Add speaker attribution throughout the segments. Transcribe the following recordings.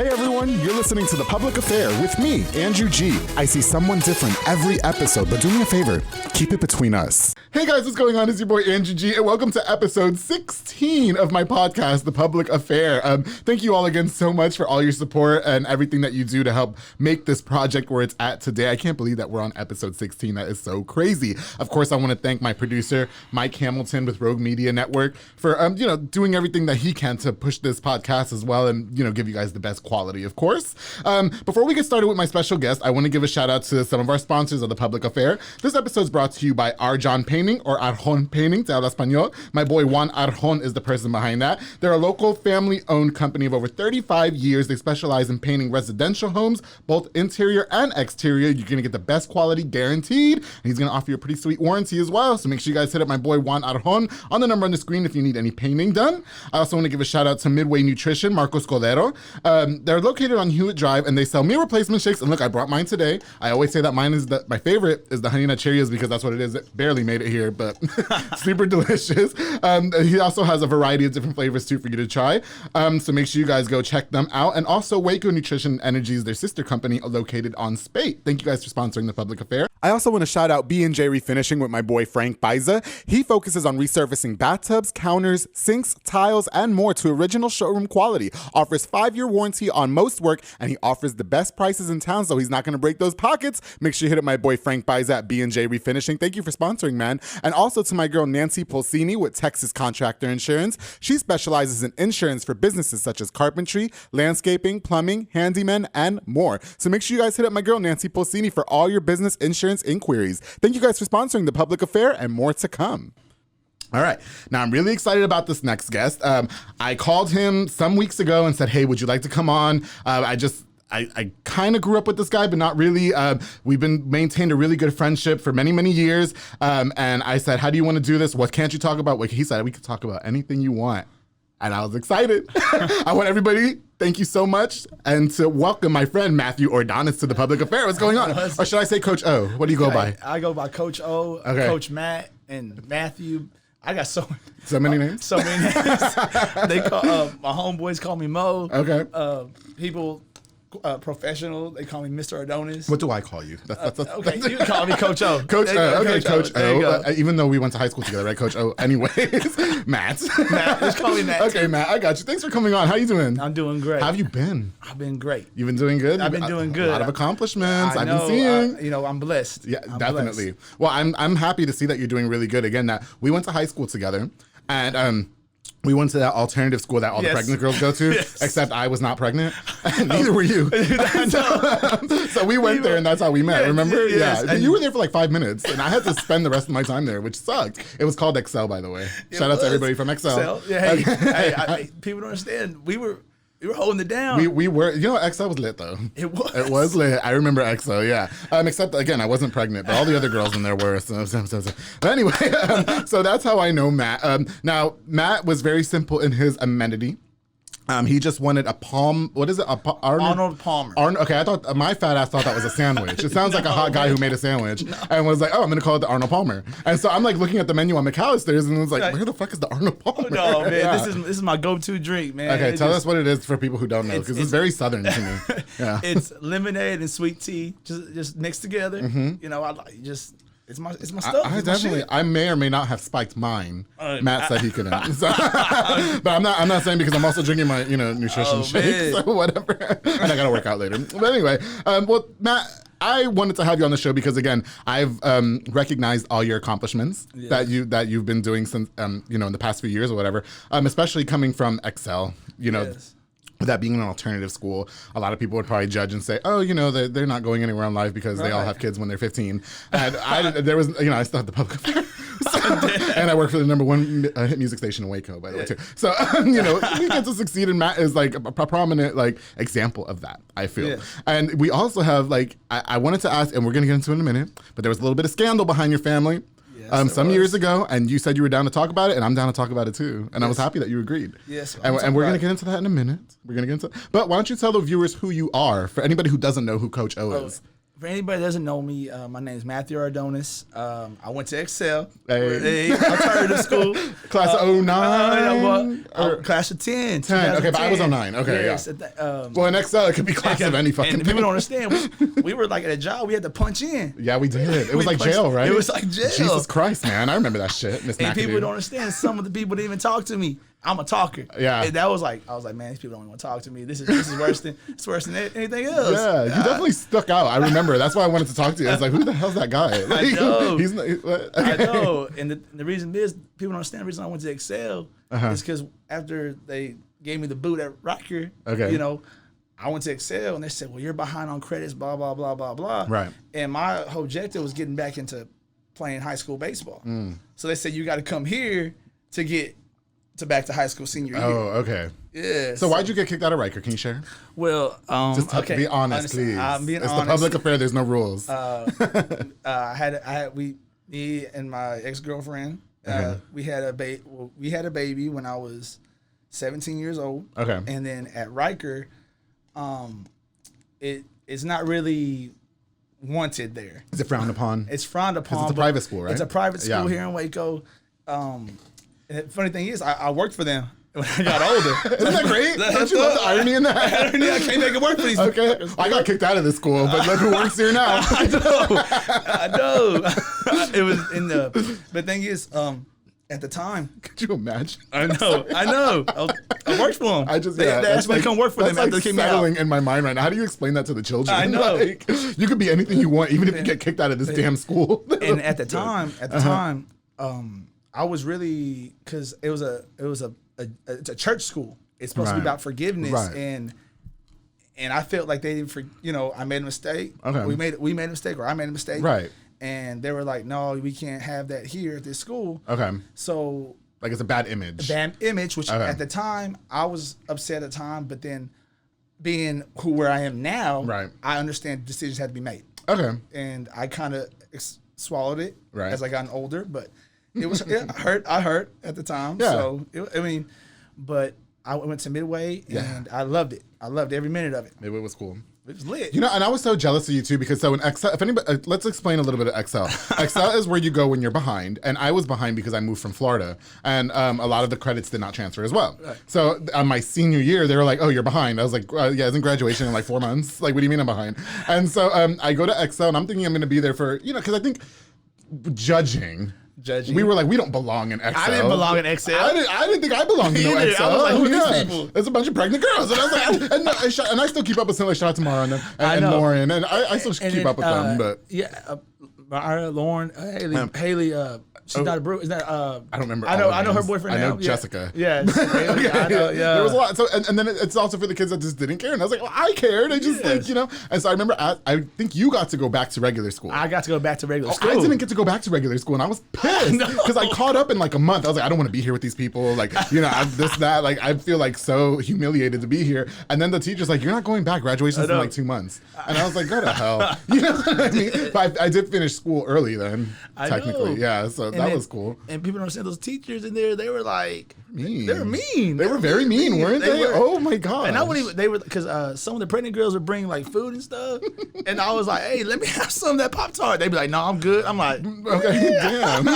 Speaker 1: Hey everyone, you're listening to The Public Affair with me, Andrew G. I see someone different every episode, but do me a favor, keep it between us. Hey guys, what's going on? It's your boy Andrew G, and welcome to episode 16 of my podcast, The Public Affair. Thank you all again so much for all your support and everything that you do to help make this project where it's at today. I can't believe that we're on episode 16. That is so crazy. Of course, I want to thank my producer, Mike Hamilton with Rogue Media Network for, doing everything that he can to push this podcast as well and, give you guys the best quality, of course. Before we get started with my special guest, I want to give a shout out to some of our sponsors of The Public Affair. This episode is brought to you by Arjon Painting, or Arjon Painting, te habla español. My boy Juan Arjon is the person behind that. They're a local family-owned company of over 35 years. They specialize in painting residential homes, both interior and exterior. You're going to get the best quality guaranteed, and he's going to offer you a pretty sweet warranty as well. So make sure you guys hit up my boy Juan Arjon on the number on the screen if you need any painting done. I also want to give a shout out to Midway Nutrition, Marcos Cordero. They're located on Hewitt Drive, and they sell meal replacement shakes. And look, I brought mine today. I always say that mine is my favorite is the Honey Nut Cheerios because that's what it is. It barely made it here, but super delicious. He also has a variety of different flavors too for you to try. So make sure you guys go check them out. And also Waco Nutrition Energy is their sister company located on Spate. Thank you guys for sponsoring The Public Affair. I also want to shout out B&J Refinishing with my boy Frank Biza. He focuses on resurfacing bathtubs, counters, sinks, tiles, and more to original showroom quality. Offers 5-year warranty on most work, and he offers the best prices in town, so he's not going to break those pockets. Make sure you hit up my boy Frank Biza at B&J Refinishing. Thank you for sponsoring, man. And also to my girl Nancy Polsini with Texas Contractor Insurance. She specializes in insurance for businesses such as carpentry, landscaping, plumbing, handyman, and more. So make sure you guys hit up my girl Nancy Polsini for all your business insurance inquiries. Thank you guys for sponsoring The Public Affair, and more to come. All right. Now, I'm really excited about this next guest. I called him some weeks ago and said, hey, would you like to come on? I kind of grew up with this guy, but not really. We've maintained a really good friendship for many, many years. And I said, how do you want to do this? What can't you talk about? He said, we could talk about anything you want. And I was excited. I want everybody, thank you so much, and to welcome my friend Matthew Ordonez to The Public Affair. What's going on? Or should I say Coach O? What do you go by?
Speaker 2: I go by Coach O,
Speaker 1: okay.
Speaker 2: Coach Matt, and Matthew. I got so
Speaker 1: many names.
Speaker 2: So many names. They call my homeboys call me Mo.
Speaker 1: Okay.
Speaker 2: People. Professional, they call me Mr. Ordones.
Speaker 1: What do I call you?
Speaker 2: Okay, you can call me Coach O.
Speaker 1: Coach O. Okay, Coach O. Even though we went to high school together, right, Coach O? Anyways, Matt.
Speaker 2: Matt, just call me Matt.
Speaker 1: Okay, Matt, I got you. Thanks for coming on. How you doing?
Speaker 2: I'm doing great.
Speaker 1: How have you been?
Speaker 2: I've been great.
Speaker 1: You've been doing good?
Speaker 2: I've been doing good.
Speaker 1: A lot of accomplishments
Speaker 2: I've
Speaker 1: been seeing.
Speaker 2: I'm blessed.
Speaker 1: Yeah,
Speaker 2: I'm
Speaker 1: definitely.
Speaker 2: Blessed.
Speaker 1: Well, I'm happy to see that you're doing really good. Again, that we went to high school together, and we went to that alternative school that all the pregnant girls go to, except I was not pregnant. Neither were you. So we went there, and that's how we met, remember?
Speaker 2: Yes.
Speaker 1: Yeah. And you were there for like 5 minutes, and I had to spend the rest of my time there, which sucked. It was called Excel, by the way. Shout out to everybody from Excel.
Speaker 2: Yeah, hey, people don't understand. We were holding it down.
Speaker 1: We were, Excel was lit though.
Speaker 2: It was.
Speaker 1: It was lit. I remember Excel, yeah. Except again, I wasn't pregnant, but all the other girls in there were. But anyway, so that's how I know Matt. Now, Matt was very simple in his amenity. He just wanted a palm. What is it?
Speaker 2: Arnold Palmer.
Speaker 1: Okay, I thought my fat ass thought that was a sandwich. It sounds like a hot guy who made a sandwich and was like, "Oh, I'm gonna call it the Arnold Palmer." And so I'm like looking at the menu on McAllister's and was like, "Where the fuck is the Arnold Palmer?"
Speaker 2: No, man, this is my go-to drink, man.
Speaker 1: Okay, tell us what it is for people who don't know because it's very southern to me. Yeah,
Speaker 2: it's lemonade and sweet tea just mixed together.
Speaker 1: Mm-hmm.
Speaker 2: I like just. It's my stuff.
Speaker 1: I may or may not have spiked mine. Matt said he couldn't, but I'm not saying because I'm also drinking my nutrition shake, so whatever. And I gotta work out later. But anyway, well, Matt, I wanted to have you on the show because again, I've recognized all your accomplishments that you've been doing since in the past few years or whatever. Especially coming from Excel,
Speaker 2: Yes.
Speaker 1: With that being an alternative school, a lot of people would probably judge and say, "Oh, they're not going anywhere in life because they all have kids when they're 15." And I still had The Public Affair, and I work for the #1 hit music station in Waco, by the way, too. So we get to succeed, and Matt is like a prominent example of that. I feel, and we also have I wanted to ask, and we're gonna get into it in a minute, but there was a little bit of scandal behind your family. Some years ago, and you said you were down to talk about it, and I'm down to talk about it too. And I was happy that you agreed.
Speaker 2: Yes,
Speaker 1: and we're going to get into that in a minute. We're going to get into but why don't you tell the viewers who you are, for anybody who doesn't know who Coach O is?
Speaker 2: For anybody that doesn't know me, my name is Matthew Ordones. I went to Excel.
Speaker 1: Hey.
Speaker 2: Alternative school.
Speaker 1: Class of 09?
Speaker 2: Class of 10.
Speaker 1: 10. Okay, but I was 09. Okay,
Speaker 2: yes,
Speaker 1: yeah. Well, in Excel, it could be class of any fucking
Speaker 2: and
Speaker 1: thing.
Speaker 2: people don't understand. We were like at a job. We had to punch in.
Speaker 1: Yeah, we did. It was like jail, right?
Speaker 2: It was like jail.
Speaker 1: Jesus Christ, man. I remember that shit, Miss
Speaker 2: And
Speaker 1: McAdoo.
Speaker 2: people don't understand. Some of the people didn't even talk to me. I'm a talker.
Speaker 1: Yeah.
Speaker 2: And that was like, I was like, man, these people don't even want to talk to me. This is worse than anything else.
Speaker 1: Yeah, you definitely stuck out. I remember. That's why I wanted to talk to you. I was like, who the hell's that guy? Like,
Speaker 2: I know.
Speaker 1: He's not, okay.
Speaker 2: I know. And the reason is, people don't understand the reason I went to Excel is because after they gave me the boot at Riker,
Speaker 1: Okay.
Speaker 2: you know, I went to Excel and they said, well, you're behind on credits, blah, blah, blah, blah, blah.
Speaker 1: Right.
Speaker 2: And my whole objective was getting back into playing high school baseball. So they said, you got to come here to get back to high school senior year.
Speaker 1: Oh, okay.
Speaker 2: Yeah.
Speaker 1: So why'd you get kicked out of Riker? Can you share?
Speaker 2: Well,
Speaker 1: Just
Speaker 2: okay.
Speaker 1: be honest, please.
Speaker 2: I'm being
Speaker 1: it's
Speaker 2: honest.
Speaker 1: the public affair. There's no rules.
Speaker 2: Me and my ex-girlfriend, we had a baby when I was 17 years old.
Speaker 1: Okay.
Speaker 2: And then at Riker, it's not really wanted there.
Speaker 1: Is it frowned upon?
Speaker 2: It's frowned upon.
Speaker 1: It's a private school, right?
Speaker 2: It's a private school
Speaker 1: Yeah.
Speaker 2: here in Waco. And the funny thing is, I worked for them when I got older.
Speaker 1: Isn't that great? Don't you love the irony in that?
Speaker 2: I can't make it work for these.
Speaker 1: Okay. I got kicked out of this school, but look who works here now.
Speaker 2: I know. It was in the. But the thing is, at the time,
Speaker 1: Could you imagine?
Speaker 2: I know. I worked for them. They asked me to come work for them after they kicked me out.
Speaker 1: settling in my mind right now. How do you explain that to the children?
Speaker 2: I know.
Speaker 1: Like, you could be anything you want, even if you get kicked out of this damn school.
Speaker 2: And at the time, I was really, because it's a church school. It's supposed to be about forgiveness,
Speaker 1: Right.
Speaker 2: and I felt like they didn't, I made a mistake.
Speaker 1: Okay.
Speaker 2: We made a mistake, or I made a mistake.
Speaker 1: Right.
Speaker 2: And they were like, no, we can't have that here at this school.
Speaker 1: Okay.
Speaker 2: So
Speaker 1: Like it's a bad image.
Speaker 2: bad image, which
Speaker 1: Okay.
Speaker 2: at the time I was upset at the time, but then being where I am now,
Speaker 1: Right.
Speaker 2: I understand decisions had to be made,
Speaker 1: Okay.
Speaker 2: and I kind of swallowed it
Speaker 1: Right.
Speaker 2: as I gotten older. But it was I hurt at the time.
Speaker 1: Yeah.
Speaker 2: So but I went to Midway and I loved it. I loved every minute of it.
Speaker 1: Maybe it was cool.
Speaker 2: It was lit.
Speaker 1: You know, and I was so jealous of you too, because so in Excel, if anybody, let's explain a little bit of Excel. Excel is where you go when you're behind, and I was behind because I moved from Florida, and a lot of the credits did not transfer as well. Right. So on my senior year, they were like, "Oh, you're behind." I was like, "Yeah, isn't graduation in like 4 months? Like, what do you mean I'm behind?" And so I go to Excel, and I'm thinking I'm going to be there for, because I think judging. We were like, we don't belong in Excel.
Speaker 2: I didn't belong in Excel.
Speaker 1: I didn't think I belonged in no
Speaker 2: Either.
Speaker 1: Excel.
Speaker 2: I was like, who are these people?
Speaker 1: There's a bunch of pregnant girls. And I was like, and I still keep up with some, like, shout out to Mara and Lauren. And I still keep up with them. But
Speaker 2: yeah, Mara, Lauren, Haley, she's not a brew. Is that
Speaker 1: I don't remember.
Speaker 2: I know her boyfriend.
Speaker 1: I know
Speaker 2: now.
Speaker 1: Jessica.
Speaker 2: Yeah. Haley, I know, yeah.
Speaker 1: There was a lot. So and then it's also for the kids that just didn't care. And I was like, well, I cared. I just And so I remember I think you got to go back to regular school.
Speaker 2: I got to go back to regular school.
Speaker 1: I didn't get to go back to regular school, and I was pissed because I caught up in like a month. I was like, I don't want to be here with these people. Like, this, that. Like, I feel like so humiliated to be here. And then the teacher's like, you're not going back. Graduation's in like 2 months. And I was like, go to hell. You know what I mean? But I did finish school early then, technically. Yeah, so that was cool.
Speaker 2: And people don't understand those teachers in there. They were like,
Speaker 1: mean.
Speaker 2: They were mean.
Speaker 1: They were very mean, weren't they? Oh my god!
Speaker 2: And I wouldn't even. They were because some of the pregnant girls would bring like food and stuff, and I was like, "Hey, let me have some of that Pop-Tart." They'd be like, "No, I'm good." I'm like,
Speaker 1: "Okay, damn."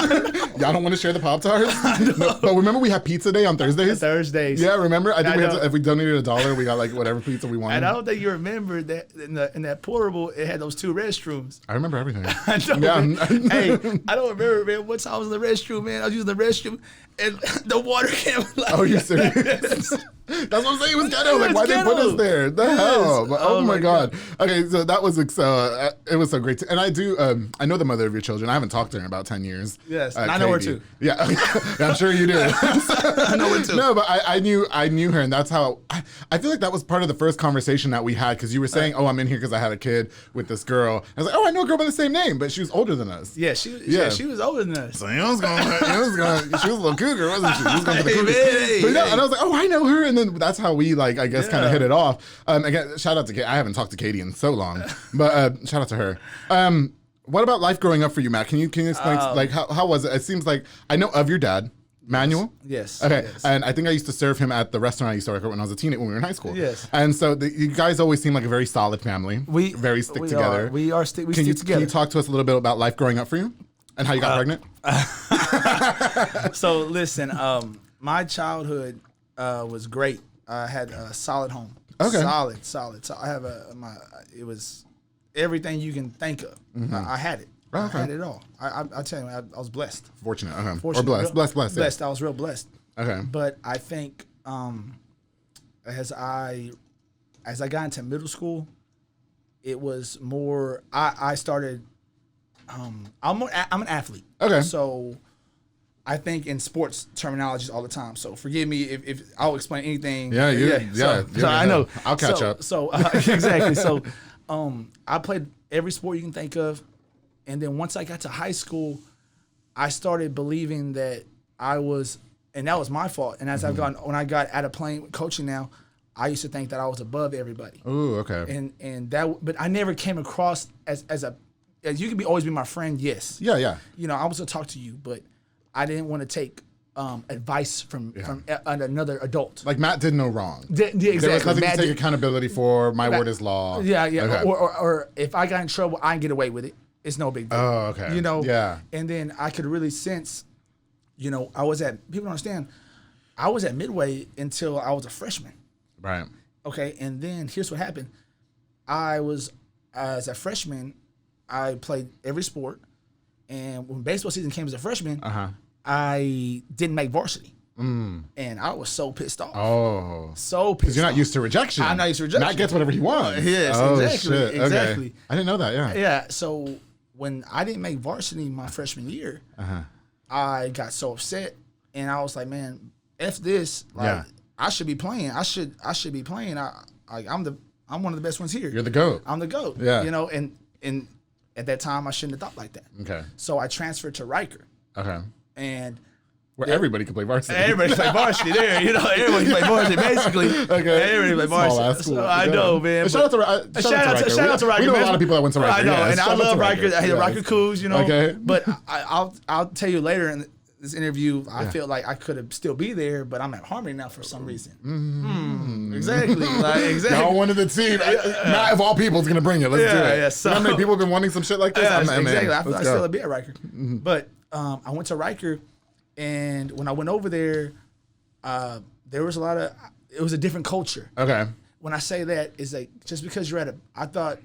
Speaker 1: Y'all don't want to share the Pop-Tarts? No, but remember, we had pizza day on Thursdays.
Speaker 2: Yeah,
Speaker 1: remember? I think if we donated $1, we got like whatever pizza we wanted.
Speaker 2: And I don't think you remember that in that portable, it had those 2 restrooms.
Speaker 1: I remember everything.
Speaker 2: I know. Hey, I don't remember, man. One time I was in the restroom, man. I was using the restroom, and the water came. Like,
Speaker 1: oh, you serious? That's what I'm saying. It was ghetto. Like, why they put us there? The hell? But, oh my god. Okay, so that was it was so great. And I do. I know the mother of your children. I haven't talked to her in about 10 years.
Speaker 2: Yes, I know her too.
Speaker 1: Yeah, I'm sure you do.
Speaker 2: I know her too.
Speaker 1: No, but I knew her, and that's how. I feel like that was part of the first conversation that we had, because you were saying, "Oh, I'm in here because I had a kid with this girl." I was like, "Oh, I know a girl by the same name, but she was older than us."
Speaker 2: Yeah, she was older than us.
Speaker 1: So she was a little cougar, wasn't she? She was going for the cougars. But yeah, and I was like, "Oh, I know her," and then that's how we I guess kind of hit it off. Again, shout out to Katie. I haven't talked to Katie in so long, but shout out to her. What about life growing up for you, Matt? Can you explain how was it? It seems like I know of your dad. Manuel?
Speaker 2: Yes.
Speaker 1: Okay.
Speaker 2: Yes.
Speaker 1: And I think I used to serve him at the restaurant I used to work at when I was a teenager, when we were in high school.
Speaker 2: Yes.
Speaker 1: And so you guys always seem like a very solid family.
Speaker 2: We
Speaker 1: very stick together.
Speaker 2: We stick
Speaker 1: Can
Speaker 2: together.
Speaker 1: you talk to us a little bit about life growing up for you and how you got pregnant?
Speaker 2: So listen, my childhood was great. I had a solid home.
Speaker 1: Okay.
Speaker 2: Solid. So I have it was everything you can think of. I had it.
Speaker 1: Okay.
Speaker 2: I had it all. I tell you, I was blessed.
Speaker 1: Fortunate. Okay.
Speaker 2: Fortunate.
Speaker 1: Or blessed. Blessed.
Speaker 2: Blessed. I was real blessed.
Speaker 1: Okay.
Speaker 2: But I think as I got into middle school, it was more. I started. I'm an athlete.
Speaker 1: Okay.
Speaker 2: So I think in sports terminologies all the time. So forgive me if I'll explain anything.
Speaker 1: Yeah.
Speaker 2: So I know.
Speaker 1: I'll catch up.
Speaker 2: So exactly. So I played every sport you can think of, and then once I got to high school, I started believing that I was, and that was my fault. And as when I got out of playing coaching now, I used to think that I was above everybody.
Speaker 1: Ooh, okay.
Speaker 2: And that, but I never came across as you can always be my friend. Yes.
Speaker 1: Yeah.
Speaker 2: You know, I was to talk to you, but I didn't want to take advice from another adult.
Speaker 1: Like Matt did no wrong.
Speaker 2: Exactly.
Speaker 1: There was nothing
Speaker 2: Matt
Speaker 1: to take accountability for. My word is law.
Speaker 2: Yeah.
Speaker 1: Okay.
Speaker 2: Or if I got in trouble, I can get away with it. It's no big deal.
Speaker 1: Oh, okay.
Speaker 2: You know.
Speaker 1: Yeah.
Speaker 2: And then I could really sense, you know, people don't understand. I was at Midway until I was a freshman.
Speaker 1: Right.
Speaker 2: Okay, and then here's what happened. As a freshman, I played every sport, and when baseball season came as a freshman, I didn't make varsity, and I was so pissed off.
Speaker 1: Oh,
Speaker 2: so pissed.
Speaker 1: Because you're not used to rejection.
Speaker 2: I'm not used to rejection.
Speaker 1: Matt gets whatever he wants.
Speaker 2: Yes,
Speaker 1: oh,
Speaker 2: exactly.
Speaker 1: Shit.
Speaker 2: Exactly.
Speaker 1: Okay. I didn't know that. Yeah.
Speaker 2: Yeah. So when I didn't make varsity my freshman year, I got so upset, and I was like, "Man, f this! Like, I should be playing. I should be playing. I'm one of the best ones here.
Speaker 1: You're the GOAT.
Speaker 2: I'm the GOAT.
Speaker 1: Yeah.
Speaker 2: You know, and at that time I shouldn't have thought like that.
Speaker 1: Okay.
Speaker 2: So I transferred to Riker.
Speaker 1: Okay.
Speaker 2: And
Speaker 1: where everybody could play varsity.
Speaker 2: Everybody play varsity there. You know, everybody play varsity basically.
Speaker 1: Okay.
Speaker 2: Everybody play varsity.
Speaker 1: Small ass school.
Speaker 2: So I know, man.
Speaker 1: Shout out to Riker.
Speaker 2: We
Speaker 1: know a lot of people that went to Riker.
Speaker 2: I know,
Speaker 1: yes.
Speaker 2: and I love Riker. I hate Riker Coos, you know.
Speaker 1: Okay.
Speaker 2: But I'll tell you later in this interview, I feel like I could have still be there, but I'm at Harmony now for some reason. Exactly. Exactly.
Speaker 1: Y'all one of the team. Not of all people is gonna bring it. Let's do it.
Speaker 2: Yeah. So,
Speaker 1: you know how many people have been wanting some shit like this?
Speaker 2: Exactly. I feel like I still be at Riker. But I went to Riker, and when I went over there, there was it was a different culture.
Speaker 1: Okay.
Speaker 2: When I say that, is like just because you're I thought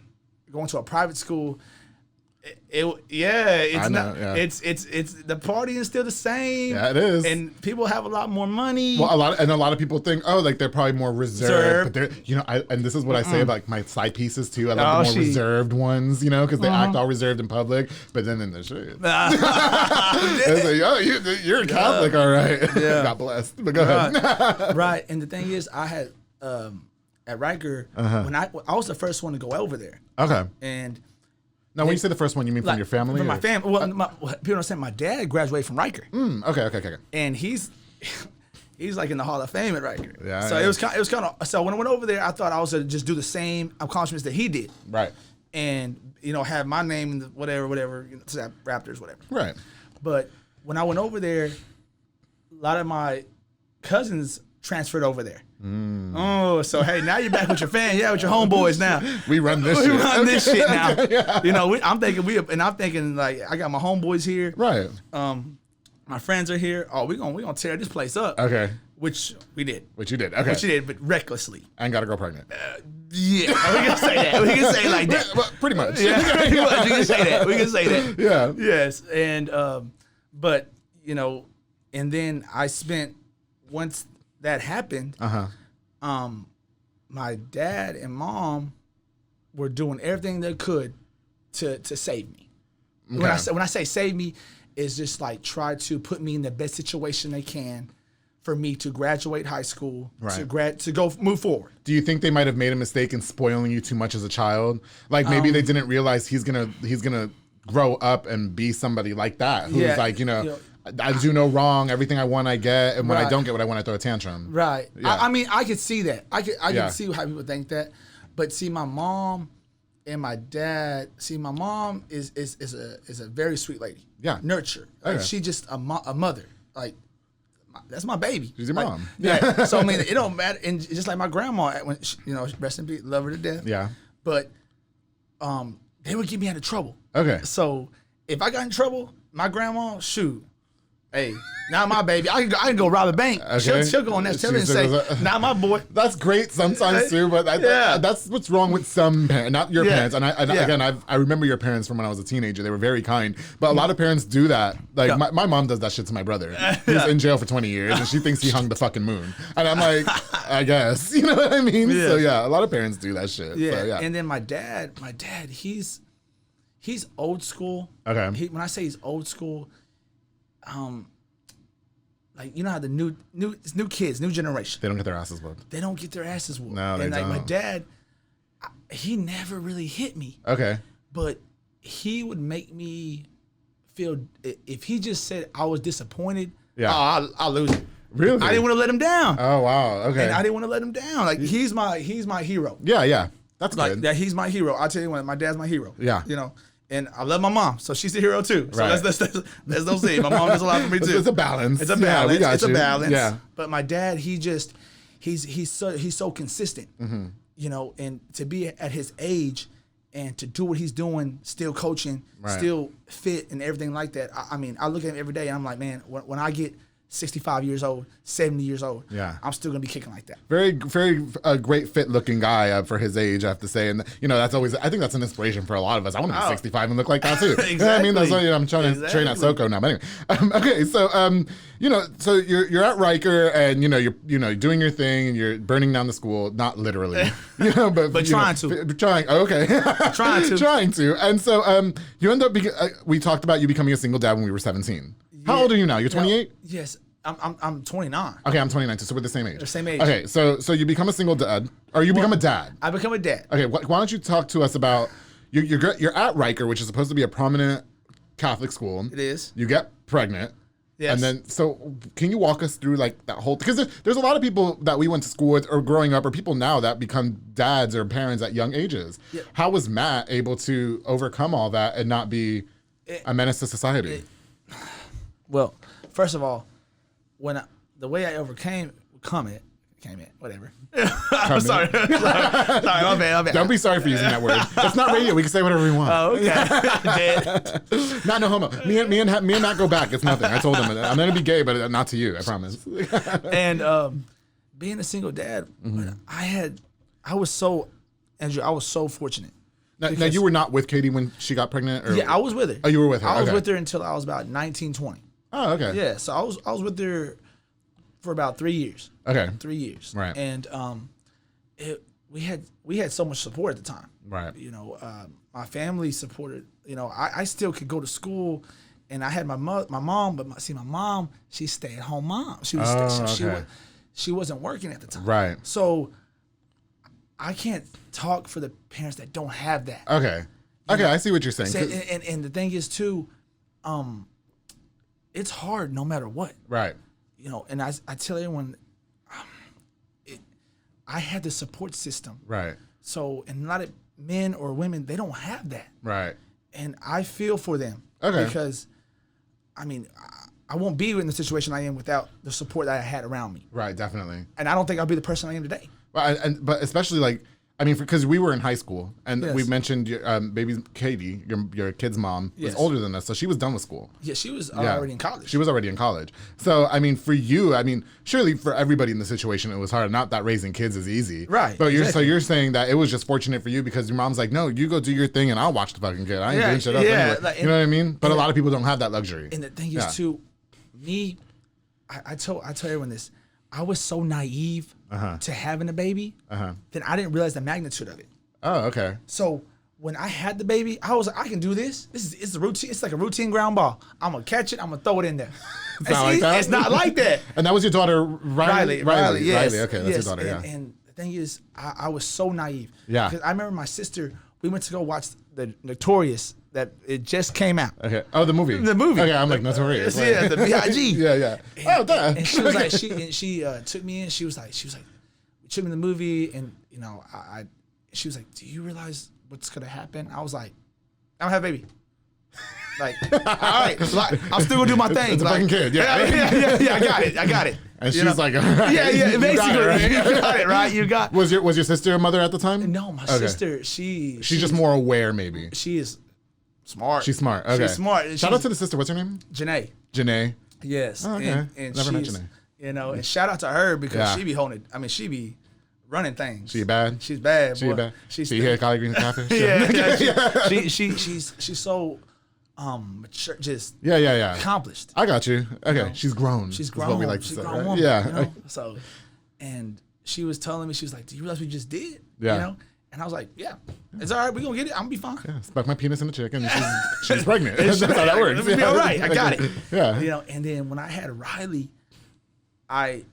Speaker 2: going to a private school. It's not. Yeah. It's the party is still the same.
Speaker 1: Yeah, it is.
Speaker 2: And people have a lot more money.
Speaker 1: Well, a lot of people think, oh, like they're probably more reserved. But they're, you know, and this is what I say about like my side pieces too. I love the more reserved ones, you know, because they act all reserved in public, but then in the shit, it's like, oh, you're a Catholic, all right. Yeah. God bless. But go ahead.
Speaker 2: Right. And the thing is, I had at Riker when I was the first one to go over there.
Speaker 1: Okay.
Speaker 2: And
Speaker 1: now, when you say the first one, you mean from your family?
Speaker 2: From my family. Well, people don't say my dad graduated from Riker.
Speaker 1: Okay.
Speaker 2: And he's like in the Hall of Fame at Riker.
Speaker 1: Yeah.
Speaker 2: So it was kind of. So when I went over there, I thought I was gonna just do the same accomplishments that he did.
Speaker 1: Right.
Speaker 2: And have my name in the whatever, Raptors, whatever.
Speaker 1: Right.
Speaker 2: But when I went over there, a lot of my cousins transferred over there. Oh, so hey, now you're back with your with your homeboys now.
Speaker 1: We run this shit.
Speaker 2: We run this shit now.
Speaker 1: Yeah.
Speaker 2: You know, I'm thinking like I got my homeboys here.
Speaker 1: Right.
Speaker 2: My friends are here. Oh, we gonna tear this place up.
Speaker 1: Okay.
Speaker 2: Which we did.
Speaker 1: Which you did. Okay.
Speaker 2: Which you did, but recklessly.
Speaker 1: And got a girl pregnant.
Speaker 2: Yeah, we can say that. We can say it like that.
Speaker 1: Well, pretty much.
Speaker 2: Yeah, pretty much. We can say that. We can say that.
Speaker 1: Yeah.
Speaker 2: Yes, and but and then I spent once that happened. My dad and mom were doing everything they could to save me. Okay. When I say save me, is just like try to put me in the best situation they can for me to graduate high school,
Speaker 1: right.
Speaker 2: to go move forward.
Speaker 1: Do you think they might have made a mistake in spoiling you too much as a child? Like maybe they didn't realize he's gonna grow up and be somebody like that who's I do no wrong. Everything I want, I get, and when I don't get what I want, I throw a tantrum.
Speaker 2: Right.
Speaker 1: Yeah.
Speaker 2: I mean, I could see that. I could see how people think that, but see, my mom and my dad. See, my mom is a very sweet lady.
Speaker 1: Yeah.
Speaker 2: Nurture. Like, she just a mother. Like that's my baby.
Speaker 1: She's your mom.
Speaker 2: Yeah. So I mean, it don't matter. And just like my grandma, when she, rest in peace, love her to death.
Speaker 1: Yeah.
Speaker 2: But they would get me out of trouble.
Speaker 1: Okay.
Speaker 2: So if I got in trouble, my grandma, shoot. Hey, now my baby. I can go rob a bank.
Speaker 1: Okay.
Speaker 2: She'll go on that tell and say, "Now my boy."
Speaker 1: That's great sometimes too, but that's what's wrong with some parents, not your parents. And again, I remember your parents from when I was a teenager. They were very kind, but a lot of parents do that. Like my mom does that shit to my brother. He's in jail for 20 years, and she thinks he hung the fucking moon. And I'm like, I guess, you know what I mean? Yeah. So yeah, a lot of parents do that shit.
Speaker 2: Yeah.
Speaker 1: So, yeah.
Speaker 2: And then my dad, he's old school.
Speaker 1: Okay.
Speaker 2: When I say he's old school, like how the new kids, new generation.
Speaker 1: They don't get their asses whooped.
Speaker 2: They don't get their asses whooped.
Speaker 1: No, they
Speaker 2: and like
Speaker 1: don't.
Speaker 2: my dad, he never really hit me.
Speaker 1: Okay.
Speaker 2: But he would make me feel, if he just said I was disappointed, I'll lose it.
Speaker 1: Really?
Speaker 2: I didn't want to let him down.
Speaker 1: Oh wow. Okay.
Speaker 2: And I didn't want to let him down. Like he's my hero.
Speaker 1: Yeah. That's
Speaker 2: like
Speaker 1: good.
Speaker 2: that. He's my hero. I'll tell you what, my dad's my hero.
Speaker 1: Yeah.
Speaker 2: And I love my mom, so she's a hero too. So
Speaker 1: right.
Speaker 2: let's don't see. My mom does a lot for me too.
Speaker 1: It's a balance.
Speaker 2: It's a balance.
Speaker 1: Yeah, we got
Speaker 2: it's
Speaker 1: you.
Speaker 2: a balance.
Speaker 1: Yeah.
Speaker 2: But my dad, he's so consistent. Mm-hmm. And to be at his age and to do what he's doing, still coaching,
Speaker 1: right.
Speaker 2: still fit and everything like that. I mean, I look at him every day and I'm like, man, when I get 65 years old, 70 years old, I'm still gonna be kicking like that.
Speaker 1: Very, very great fit looking guy for his age, I have to say. And that's always, I think that's an inspiration for a lot of us. I want to be 65 and look like that too.
Speaker 2: Exactly.
Speaker 1: You know what I mean? That's why I'm trying to train at SoCo now. But anyway, okay, so so you're at Riker and you're doing your thing and you're burning down the school, not literally, but
Speaker 2: trying to.
Speaker 1: Trying, okay, trying to. And so you end up we talked about you becoming a single dad when we were 17. How old are you now? You're 28?
Speaker 2: Yes, I'm 29.
Speaker 1: Okay, I'm 29 too, so we're the same age.
Speaker 2: The same age.
Speaker 1: Okay, so you become a single dad, or you become a dad.
Speaker 2: I become a dad.
Speaker 1: Okay, why don't you talk to us about, you're at Riker, which is supposed to be a prominent Catholic school.
Speaker 2: It is.
Speaker 1: You get pregnant.
Speaker 2: Yes.
Speaker 1: And then, so can you walk us through like that whole, because there's a lot of people that we went to school with or growing up or people now that become dads or parents at young ages. Yeah. How was Matt able to overcome all that and not be a menace to society?
Speaker 2: Well, first of all, the way I overcame it, whatever. I'm sorry. Sorry, my bad.
Speaker 1: Don't be sorry for using that word. It's not radio. We can say whatever we want.
Speaker 2: Oh, okay.
Speaker 1: Not no homo. Me and Matt go back. It's nothing. I told him I'm gonna be gay, but not to you. I promise.
Speaker 2: And being a single dad, I was so fortunate.
Speaker 1: Now you were not with Katie when she got pregnant? Or?
Speaker 2: Yeah, I was with her.
Speaker 1: Oh, you were with her.
Speaker 2: I was with her until I was about 19, 20.
Speaker 1: Oh, okay.
Speaker 2: Yeah, so I was with her for about 3 years.
Speaker 1: Okay.
Speaker 2: 3 years.
Speaker 1: Right.
Speaker 2: And we had so much support at the time.
Speaker 1: Right.
Speaker 2: My family supported. I still could go to school, and I had my mom, but my mom, she's stay-at-home mom. She was she wasn't working at the time.
Speaker 1: Right.
Speaker 2: So I can't talk for the parents that don't have that.
Speaker 1: Okay. Okay, I see what you're saying.
Speaker 2: And the thing is too, it's hard no matter what.
Speaker 1: Right.
Speaker 2: And I tell everyone, I had the support system.
Speaker 1: Right.
Speaker 2: So, and a lot of men or women, they don't have that.
Speaker 1: Right.
Speaker 2: And I feel for them.
Speaker 1: Okay.
Speaker 2: Because, I mean, I won't be in the situation I am without the support that I had around me.
Speaker 1: Right, definitely.
Speaker 2: And I don't think I'll be the person I am today.
Speaker 1: But especially like, I mean, because we were in high school, and
Speaker 2: Yes.
Speaker 1: we mentioned baby Katie, your kid's mom, was
Speaker 2: Yes.
Speaker 1: older than us, so she was done with school.
Speaker 2: Yeah, she was already in college.
Speaker 1: She was already in college. So, I mean, for you, surely for everybody in the situation, it was hard. Not that raising kids is easy.
Speaker 2: Right.
Speaker 1: But
Speaker 2: exactly.
Speaker 1: you're saying that it was just fortunate for you because your mom's like, no, you go do your thing and I'll watch the fucking kid. I ain't doing shit else anyway.
Speaker 2: Like,
Speaker 1: you know what I mean? But a lot of people don't have that luxury.
Speaker 2: And the thing is, too, me, I tell everyone this. I was so naive to having a baby that I didn't realize the magnitude of it.
Speaker 1: Oh, okay.
Speaker 2: So when I had the baby, I was like, I can do this. It's a routine. It's like a routine ground ball. I'm gonna catch it. I'm gonna throw it in there.
Speaker 1: It's not like that?
Speaker 2: It's not like that.
Speaker 1: And that was your daughter, Riley?
Speaker 2: Riley, yes.
Speaker 1: Riley, okay, that's
Speaker 2: yes.
Speaker 1: your daughter, yeah.
Speaker 2: And the thing is, I was so naive.
Speaker 1: Yeah.
Speaker 2: Because I remember my sister, we went to go watch the Notorious, that it just came out.
Speaker 1: Okay. Oh, the movie.
Speaker 2: The movie.
Speaker 1: Okay, I'm like, Notorious.
Speaker 2: Yeah, the B.I.G.
Speaker 1: Yeah.
Speaker 2: And,
Speaker 1: duh.
Speaker 2: And she was like, she took me in. She was like, we took me to the movie, and she was like, do you realize what's gonna happen? I was like, I don't have a baby. Like, all right, like, I'm still gonna do my thing.
Speaker 1: It's a
Speaker 2: like,
Speaker 1: fucking kid. Yeah.
Speaker 2: I got it.
Speaker 1: And
Speaker 2: You
Speaker 1: she's
Speaker 2: know?
Speaker 1: like, all right,
Speaker 2: yeah, basically,
Speaker 1: you got it,
Speaker 2: you
Speaker 1: right?
Speaker 2: got it, right? You got.
Speaker 1: Was your sister a mother at the time?
Speaker 2: No, my sister, she's
Speaker 1: just more aware, maybe.
Speaker 2: She is smart.
Speaker 1: She's smart. Okay.
Speaker 2: She's smart.
Speaker 1: Shout out to the sister. What's her name?
Speaker 2: Janae.
Speaker 1: Janae.
Speaker 2: Yes.
Speaker 1: Oh, okay.
Speaker 2: And
Speaker 1: Never met
Speaker 2: she's,
Speaker 1: Janae.
Speaker 2: you know, and shout out to her because
Speaker 1: Yeah.
Speaker 2: she be holding it. I mean, she be running things.
Speaker 1: She bad?
Speaker 2: She's bad.
Speaker 1: She
Speaker 2: boy.
Speaker 1: bad?
Speaker 2: She's
Speaker 1: So you hear collard greens and catfish?
Speaker 2: yeah. She's so mature, just
Speaker 1: Yeah.
Speaker 2: accomplished.
Speaker 1: I got you. Okay.
Speaker 2: know?
Speaker 1: She's grown.
Speaker 2: She's
Speaker 1: is
Speaker 2: grown.
Speaker 1: what we like to
Speaker 2: She's
Speaker 1: say,
Speaker 2: grown
Speaker 1: right?
Speaker 2: woman.
Speaker 1: Yeah.
Speaker 2: You know? So, and she was telling me, she was like, "Do you realize we just did?"
Speaker 1: Yeah.
Speaker 2: You know. And I was like, "Yeah, it's all right. We're gonna get it. I'm gonna be fine."
Speaker 1: Yeah, stuck my penis in the chick and she's pregnant. That's how that works.
Speaker 2: It'll be all right. I got it.
Speaker 1: Yeah.
Speaker 2: You know. And then when I had Riley, I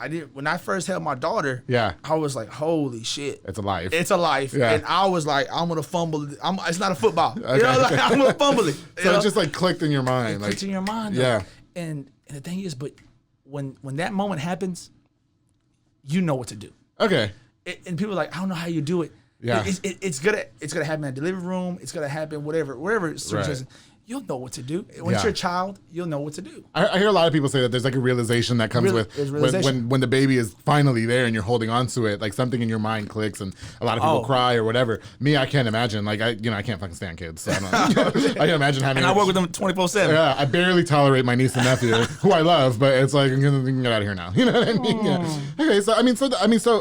Speaker 2: did when I first had my daughter.
Speaker 1: Yeah.
Speaker 2: I was like, "Holy shit,
Speaker 1: It's a life.
Speaker 2: it's a life."
Speaker 1: Yeah.
Speaker 2: And I was like, "I'm gonna fumble. It's not a football.
Speaker 1: Okay.
Speaker 2: You know, like, I'm gonna fumble it."
Speaker 1: So it just like clicked in your mind.
Speaker 2: clicked in your mind. Though.
Speaker 1: Yeah.
Speaker 2: And the thing is, but when that moment happens, you know what to do.
Speaker 1: Okay.
Speaker 2: And people are like, I don't know how you do it.
Speaker 1: Yeah.
Speaker 2: It's gonna happen in the delivery room. It's gonna happen wherever it's
Speaker 1: Right.
Speaker 2: You'll know what to do. When it's
Speaker 1: Yeah.
Speaker 2: your child, you'll know what to do.
Speaker 1: I hear a lot of people say that there's like a realization that comes
Speaker 2: There's
Speaker 1: with
Speaker 2: realization.
Speaker 1: when the baby is finally there and you're holding on to it, like something in your mind clicks and a lot of people
Speaker 2: Oh.
Speaker 1: cry or whatever. Me, I can't imagine. Like I can't fucking stand kids. So I don't I can't imagine having.
Speaker 2: And I work with them 24/7.
Speaker 1: Yeah, I barely tolerate my niece and nephew, who I love, but it's like, you can get out of here now. You know what I mean? Yeah. Okay, so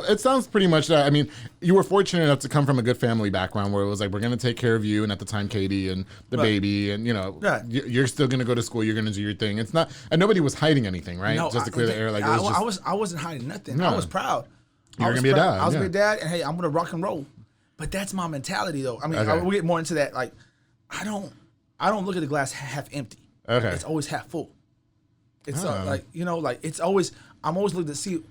Speaker 1: it sounds pretty much that. I mean, you were fortunate enough to come from a good family background where it was like, we're gonna take care of you, and at the time, Katie and the baby, and
Speaker 2: Right.
Speaker 1: you're still gonna go to school, you're gonna do your thing. It's not, and nobody was hiding anything, right?
Speaker 2: No,
Speaker 1: Just to clear the air, like it was just,
Speaker 2: I wasn't hiding nothing.
Speaker 1: No.
Speaker 2: I was proud.
Speaker 1: You were
Speaker 2: I was
Speaker 1: gonna be a
Speaker 2: proud.
Speaker 1: dad,
Speaker 2: I was
Speaker 1: yeah.
Speaker 2: gonna be a dad, and hey, I'm gonna rock and roll. But that's my mentality, though. I mean,
Speaker 1: Okay.
Speaker 2: we'll get more into that. Like, I don't look at the glass half empty.
Speaker 1: Okay.
Speaker 2: It's always half full. It's
Speaker 1: Oh.
Speaker 2: like, you know, like it's always. I'm always looking to see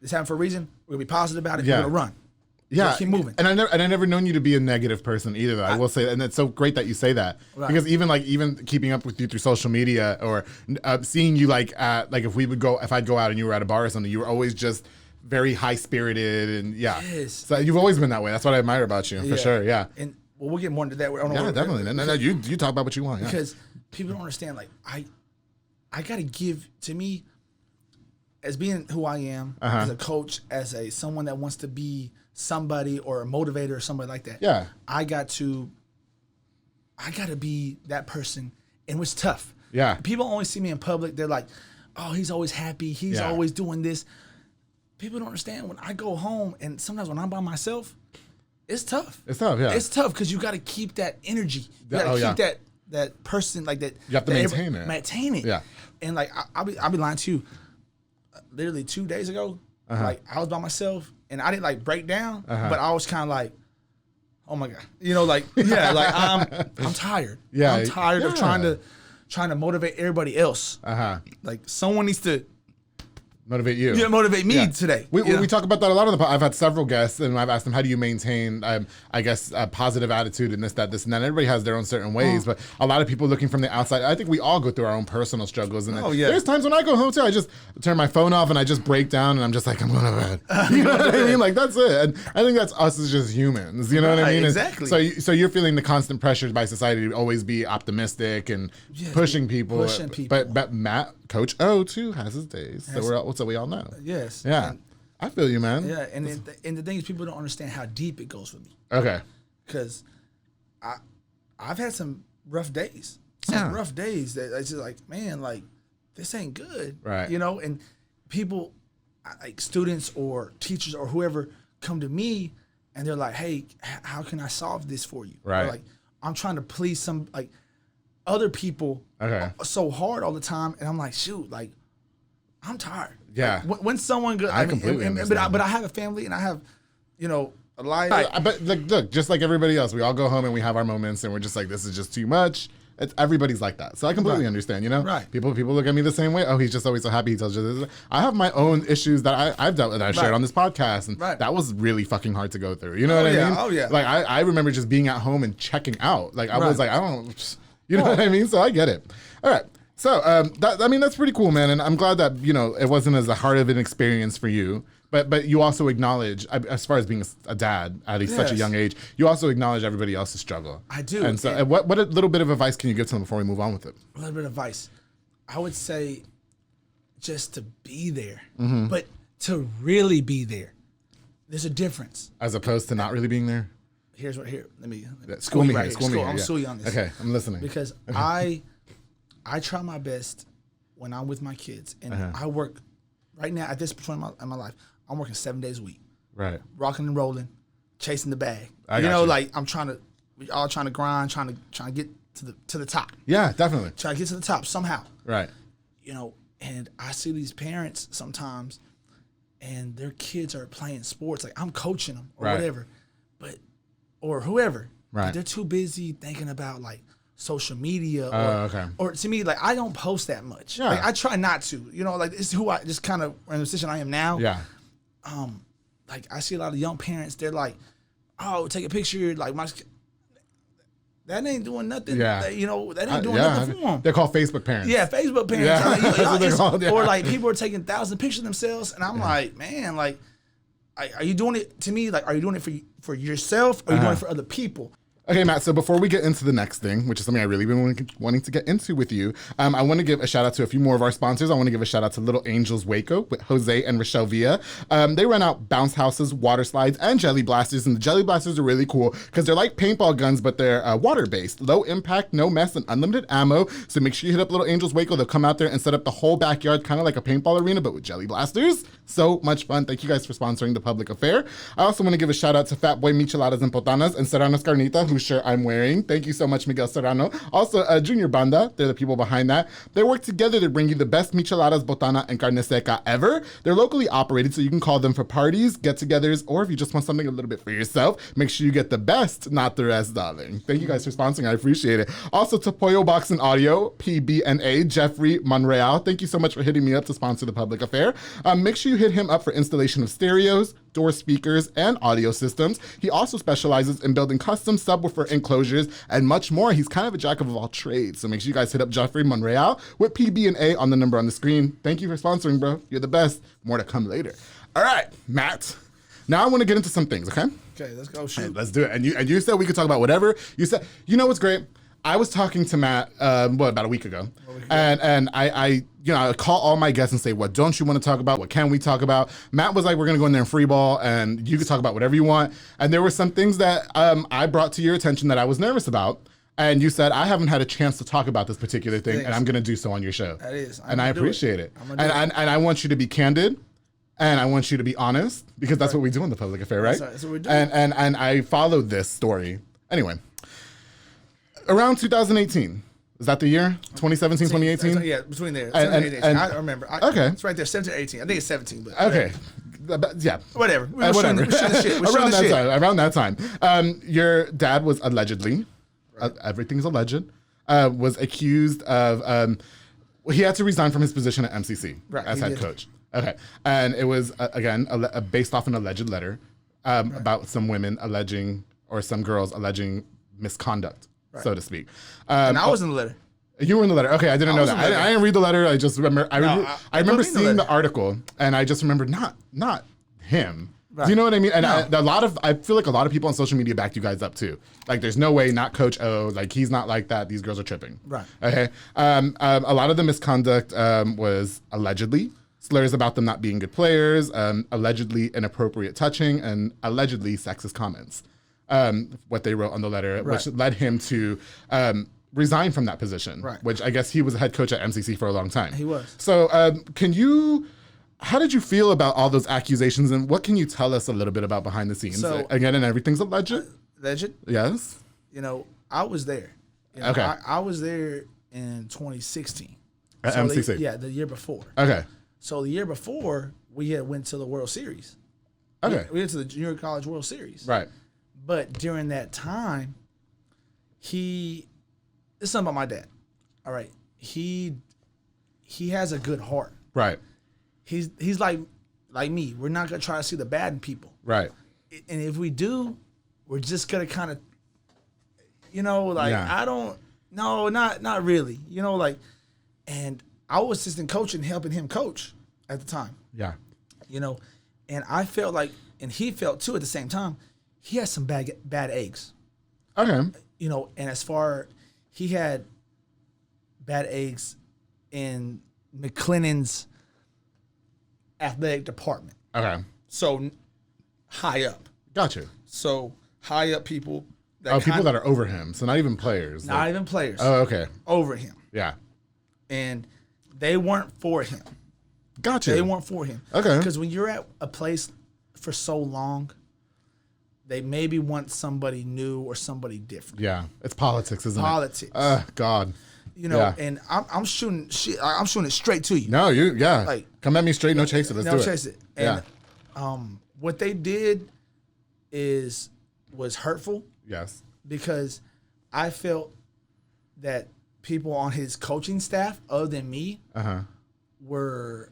Speaker 2: this happened for a reason. We're gonna be positive about it.
Speaker 1: Yeah.
Speaker 2: We're gonna run.
Speaker 1: yeah,
Speaker 2: keep moving.
Speaker 1: And I never known you to be a negative person either. Though. I will say, and it's so great that you say that,
Speaker 2: Right.
Speaker 1: because even keeping up with you through social media or seeing you like if I'd go out and you were at a bar or something, you were always just very high spirited and yeah.
Speaker 2: Yes.
Speaker 1: So you've always been that way. That's what I admire about you for sure. Yeah.
Speaker 2: And well, we'll get more into that.
Speaker 1: Yeah, definitely. No, you talk about what you want. Yeah.
Speaker 2: Because people don't understand. Like I gotta give, to me, as being who I am, as a coach, as someone that wants to be somebody or a motivator or somebody like that.
Speaker 1: Yeah.
Speaker 2: I gotta be that person, and it's tough.
Speaker 1: Yeah.
Speaker 2: People only see me in public. They're like, "Oh, he's always happy. He's
Speaker 1: Yeah.
Speaker 2: always doing this." People don't understand when I go home, and sometimes when I'm by myself, it's tough.
Speaker 1: It's tough, yeah.
Speaker 2: It's tough because you got to keep that energy. You got to keep that person like that.
Speaker 1: You have to maintain it.
Speaker 2: Maintain it.
Speaker 1: Yeah.
Speaker 2: And like I'll be lying to you. Literally 2 days ago, like I was by myself and I didn't like break down, but I was kind of like, oh my god, you know, like yeah, like I'm tired.
Speaker 1: Yeah.
Speaker 2: I'm tired of
Speaker 1: Yeah.
Speaker 2: trying to motivate everybody else. Like someone needs to
Speaker 1: Motivate you.
Speaker 2: motivate me
Speaker 1: Yeah.
Speaker 2: today.
Speaker 1: We
Speaker 2: you know?
Speaker 1: talk about that a lot on the pod. I've had several guests, and I've asked them, how do you maintain, I guess, a positive attitude and this, and that. Everybody has their own certain ways, but a lot of people looking from the outside, I think we all go through our own personal struggles. And there's times when I go home, too, I just turn my phone off, and I just break down, and I'm just like, I'm going to bed. You know what I mean? Like, that's it. And I think that's us as just humans. You know what I mean? And
Speaker 2: exactly.
Speaker 1: so you're feeling the constant pressure by society to always be optimistic and pushing people.
Speaker 2: Pushing people.
Speaker 1: But Matt, Coach O, too, has his days. So we all know.
Speaker 2: Yes.
Speaker 1: Yeah. I feel you, man.
Speaker 2: Yeah, and the thing is, people don't understand how deep it goes for me.
Speaker 1: Okay.
Speaker 2: Because I've had some rough days. Rough days that it's just like, man, like this ain't good.
Speaker 1: Right.
Speaker 2: You know, and people, like students or teachers or whoever, come to me and they're like, hey, how can I solve this for you?
Speaker 1: Right.
Speaker 2: Or like, I'm trying to please some like other people so hard all the time, and I'm like, shoot, like I'm tired.
Speaker 1: Yeah.
Speaker 2: Like, when someone goes,
Speaker 1: I completely understand.
Speaker 2: but I have a family and I have, you know, a life.
Speaker 1: But look, just like everybody else, we all go home and we have our moments, and we're just like, this is just too much. Everybody's like that, so I completely understand. You know,
Speaker 2: Right.
Speaker 1: People look at me the same way. Oh, he's just always so happy. He tells you this. I have my own issues that I've dealt with. That I've shared on this podcast, and that was really fucking hard to go through. You know what I mean?
Speaker 2: Oh yeah.
Speaker 1: Like I remember just being at home and checking out. Like I was like, I don't, you know what I mean? So I get it. All right. So that's pretty cool, man. And I'm glad that, you know, it wasn't as hard of an experience for you. But you also acknowledge, as far as being a dad at such a young age, you also acknowledge everybody else's struggle.
Speaker 2: I do.
Speaker 1: And so, what a little bit of advice can you give to them before we move on with it?
Speaker 2: A little bit of advice. I would say just to be there,
Speaker 1: Mm-hmm.
Speaker 2: but to really be there. There's a difference.
Speaker 1: As opposed to not really being there?
Speaker 2: Let me
Speaker 1: School me
Speaker 2: right
Speaker 1: here. School me here.
Speaker 2: I'm sue you on this.
Speaker 1: Okay, I'm listening.
Speaker 2: Because I try my best when I'm with my kids, and I work right now at this point in my life. I'm working 7 days a week,
Speaker 1: Right.
Speaker 2: rocking and rolling, chasing the bag. Like we all trying to grind, trying to get to the top.
Speaker 1: Yeah, definitely.
Speaker 2: Trying to get to the top somehow.
Speaker 1: Right.
Speaker 2: And I see these parents sometimes, and their kids are playing sports. Like I'm coaching them or whatever, or whoever.
Speaker 1: Right.
Speaker 2: But they're too busy thinking about like social media or to me, like I don't post that much.
Speaker 1: Yeah.
Speaker 2: Like I try not to. Like this is who I just kind of in the position I am now.
Speaker 1: Yeah.
Speaker 2: Like I see a lot of young parents, they're like, oh, take a picture, like that ain't doing nothing.
Speaker 1: Yeah.
Speaker 2: That ain't doing nothing for them.
Speaker 1: They're called Facebook parents.
Speaker 2: Yeah, Facebook parents.
Speaker 1: Yeah. That's what they're called, yeah.
Speaker 2: Or like people are taking 1,000 pictures of themselves, and I'm like, man, like, are you doing it to me? Like, are you doing it for yourself, or are you doing it for other people?
Speaker 1: Okay, Matt, so before we get into the next thing, which is something I really been wanting to get into with you, I want to give a shout out to a few more of our sponsors. I want to give a shout out to Little Angels Waco with Jose and Rochelle Villa. They rent out bounce houses, water slides, and jelly blasters. And the jelly blasters are really cool because they're like paintball guns, but they're water-based. Low impact, no mess, and unlimited ammo. So make sure you hit up Little Angels Waco. They'll come out there and set up the whole backyard, kind of like a paintball arena, but with jelly blasters. So much fun. Thank you guys for sponsoring the public affair. I also want to give a shout out to Fat Boy Micheladas and Botanas and Serrano's Carnita, whose shirt I'm wearing. Thank you so much, Miguel Serrano. Also, Junior Banda, they're the people behind that. They work together to bring you the best micheladas, botana, and carne seca ever. They're locally operated, so you can call them for parties, get-togethers, or if you just want something a little bit for yourself, make sure you get the best, not the rest, darling. Thank you guys for sponsoring. I appreciate it. Also, to Pollo Box and Audio, PB&A, Jeffrey Monreal. Thank you so much for hitting me up to sponsor the public affair. Make sure you hit him up for installation of stereos, door speakers, and audio systems. He also specializes in building custom subwoofer enclosures and much more. He's kind of a jack of all trades. So make sure you guys hit up Jeffrey Monreal with PB&A on the number on the screen. Thank you for sponsoring, bro. You're the best. More to come later. All right, Matt. Now I want to get into some things, okay?
Speaker 2: Okay, let's go. Shoot.
Speaker 1: Hey, let's do it. And you said we could talk about whatever. You said, what's great? I was talking to Matt, about a week ago, and I call all my guests and say, what don't you want to talk about? What can we talk about? Matt was like, we're going to go in there and free ball, and you can talk about whatever you want. And there were some things that I brought to your attention that I was nervous about. And you said, I haven't had a chance to talk about this particular thing, and I'm going to do so on your show.
Speaker 2: That is.
Speaker 1: And I appreciate it. And I want you to be candid. And I want you to be honest, because that's what we do in the public affair, right?
Speaker 2: That's what we're doing.
Speaker 1: And I followed this story. Anyway. Around 2018. Is that the year? 2017, 2018?
Speaker 2: Yeah, between there. 17 and 18. I remember.
Speaker 1: Okay.
Speaker 2: It's right there, 17 or 18. I think it's 17. But
Speaker 1: okay. Yeah.
Speaker 2: Whatever.
Speaker 1: Whatever. Around that time. Your dad was allegedly, everything's alleged, was accused of, he had to resign from his position at MCC as head coach. Okay. And it was, again, based off an alleged letter about some women alleging, or some girls alleging misconduct. So to speak.
Speaker 2: And I was in the letter.
Speaker 1: You were in the letter. Okay, I didn't know that. I didn't read the letter. I just remember. I remember seeing the article, and I just remembered not him. Right. Do you know what I mean? And I feel like a lot of people on social media backed you guys up too. Like, there's no way, not Coach O. Like, he's not like that. These girls are tripping.
Speaker 2: Right.
Speaker 1: Okay. A lot of the misconduct was allegedly slurs about them not being good players, allegedly inappropriate touching, and allegedly sexist comments. What they wrote on the letter, which led him to resign from that position, which I guess he was a head coach at MCC for a long time.
Speaker 2: He was.
Speaker 1: So how did you feel about all those accusations, and what can you tell us a little bit about behind the scenes?
Speaker 2: So,
Speaker 1: again, and everything's alleged?
Speaker 2: Alleged?
Speaker 1: Yes.
Speaker 2: I was there.
Speaker 1: Okay.
Speaker 2: I was there in 2016.
Speaker 1: At MCC?
Speaker 2: The year before.
Speaker 1: Okay.
Speaker 2: So the year before, we had went to the World Series.
Speaker 1: Okay.
Speaker 2: We went to the Junior College World Series.
Speaker 1: Right.
Speaker 2: But during that time, it's something about my dad. All right. He has a good heart.
Speaker 1: Right.
Speaker 2: He's like me. We're not gonna try to see the bad in people.
Speaker 1: Right.
Speaker 2: And if we do, we're just gonna kind of, I don't. No, not really. And I was assistant coach and helping him coach at the time.
Speaker 1: Yeah.
Speaker 2: And I felt like, and he felt too at the same time, he had some bad eggs.
Speaker 1: Okay.
Speaker 2: You know, and as far, he had bad eggs in McLennan's athletic department.
Speaker 1: Okay.
Speaker 2: So high up.
Speaker 1: Gotcha.
Speaker 2: So high up people.
Speaker 1: People that are over him. So not even players.
Speaker 2: Not even players.
Speaker 1: Oh, okay.
Speaker 2: Over him.
Speaker 1: Yeah.
Speaker 2: And they weren't for him.
Speaker 1: Gotcha.
Speaker 2: They weren't for him.
Speaker 1: Okay.
Speaker 2: Because when you're at a place for so long, they maybe want somebody new or somebody different.
Speaker 1: Yeah. It's politics, isn't
Speaker 2: Politics.
Speaker 1: it? God.
Speaker 2: You know,
Speaker 1: Yeah.
Speaker 2: and I'm shooting shit. I'm shooting it straight to you.
Speaker 1: No,
Speaker 2: Like,
Speaker 1: come at me straight, no chase it. Let's do it.
Speaker 2: No chase it. And
Speaker 1: Yeah.
Speaker 2: What they did was hurtful.
Speaker 1: Yes.
Speaker 2: Because I felt that people on his coaching staff, other than me, were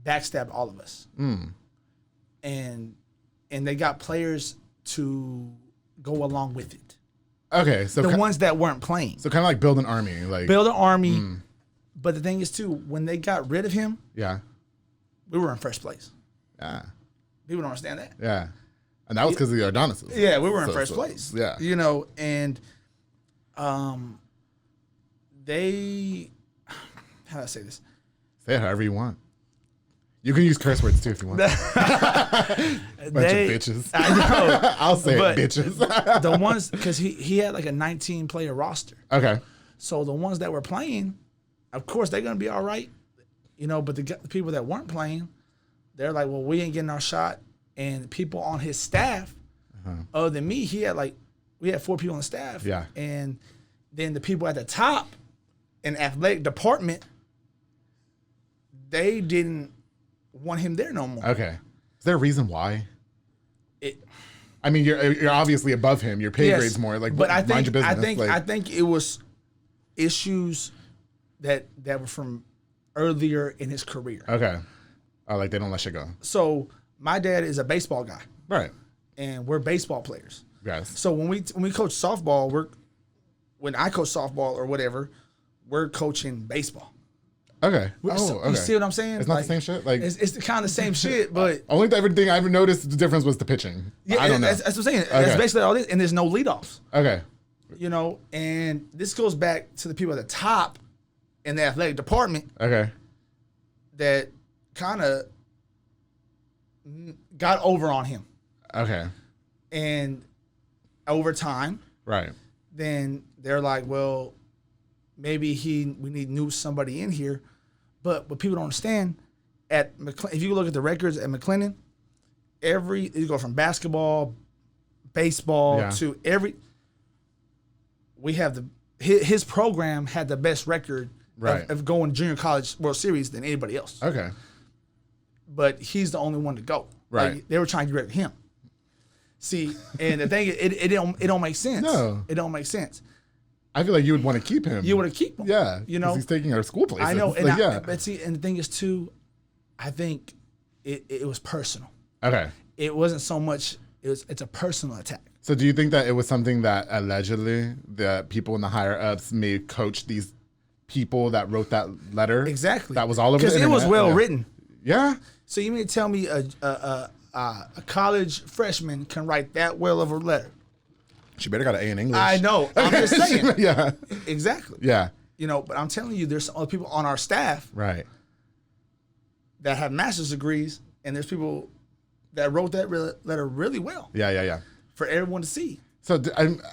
Speaker 2: backstabbed all of us. And they got players to go along with it.
Speaker 1: Okay, so
Speaker 2: The ones that weren't playing.
Speaker 1: so kind of like build an army, like
Speaker 2: Build an army. But the thing is, too, when they got rid of him,
Speaker 1: yeah,
Speaker 2: we were in first place.
Speaker 1: yeah,
Speaker 2: People don't understand that.
Speaker 1: yeah, and that was because of the Ordones.
Speaker 2: Yeah, we were in first place.
Speaker 1: Yeah,
Speaker 2: You know, and they, how do I say this?
Speaker 1: say it however you want. You can use curse words too if you want. Bunch of bitches.
Speaker 2: I know.
Speaker 1: I'll say
Speaker 2: But-
Speaker 1: it, bitches.
Speaker 2: The ones, because he had like a 19-player roster.
Speaker 1: Okay.
Speaker 2: So the ones that were playing, of course, they're going to be all right. You know, but the people that weren't playing, they're like, well, we ain't getting our shot. And people on his staff, other than me, we had 4 people on the staff.
Speaker 1: Yeah.
Speaker 2: And then the people at the top in the athletic department, they didn't want him there no more.
Speaker 1: Okay. Is there a reason why?
Speaker 2: It,
Speaker 1: I mean, you're obviously above him. Your pay
Speaker 2: Yes,
Speaker 1: grade's more. Like,
Speaker 2: but I think
Speaker 1: mind your business.
Speaker 2: I think it was issues that were from earlier in his career.
Speaker 1: Okay. Oh, like they don't let shit go.
Speaker 2: So my dad is a baseball guy,
Speaker 1: Right.
Speaker 2: and we're baseball players.
Speaker 1: Yes.
Speaker 2: So when we coach softball, when I coach softball or whatever, we're coaching baseball.
Speaker 1: Okay.
Speaker 2: You see what I'm saying?
Speaker 1: It's not the same shit. Like
Speaker 2: it's kind of the same shit, but
Speaker 1: only everything I ever noticed the difference was the pitching.
Speaker 2: yeah,
Speaker 1: I don't know.
Speaker 2: That's what I'm saying. That's basically all this, and there's no leadoffs.
Speaker 1: Okay.
Speaker 2: You know, and this goes back to the people at the top in the athletic department
Speaker 1: Okay.
Speaker 2: that kind of got over on him.
Speaker 1: Okay.
Speaker 2: And over time,
Speaker 1: Right.
Speaker 2: then they're like, well, maybe we need somebody in here. But what people don't understand, at if you look at the records at McLennan, you go from basketball, baseball to we have his program had the best record of going junior college World Series than anybody else.
Speaker 1: Okay.
Speaker 2: But he's the only one to go.
Speaker 1: Right.
Speaker 2: Like, they were trying to get rid of him. See, and the thing is, it don't make sense.
Speaker 1: No.
Speaker 2: It don't make sense.
Speaker 1: I feel like you would want to keep him.
Speaker 2: You want to keep him.
Speaker 1: Yeah.
Speaker 2: You know,
Speaker 1: he's taking our school places.
Speaker 2: I know. And
Speaker 1: Like,
Speaker 2: but see, and the thing is too, I think it was personal.
Speaker 1: Okay.
Speaker 2: It wasn't so much. It's a personal attack.
Speaker 1: So do you think that it was something that allegedly the people in the higher ups may coach these people that wrote that letter?
Speaker 2: Exactly.
Speaker 1: That was all over the
Speaker 2: because it was
Speaker 1: internet?
Speaker 2: well written.
Speaker 1: Yeah.
Speaker 2: So you mean to tell me a college freshman can write that well of a letter?
Speaker 1: She better got an A in English.
Speaker 2: I know. I'm just saying.
Speaker 1: Yeah.
Speaker 2: Exactly.
Speaker 1: Yeah.
Speaker 2: You know, but I'm telling you, there's some other people on our staff
Speaker 1: Right.
Speaker 2: that have master's degrees, and there's people that wrote that letter really well
Speaker 1: Yeah.
Speaker 2: for everyone to see.
Speaker 1: So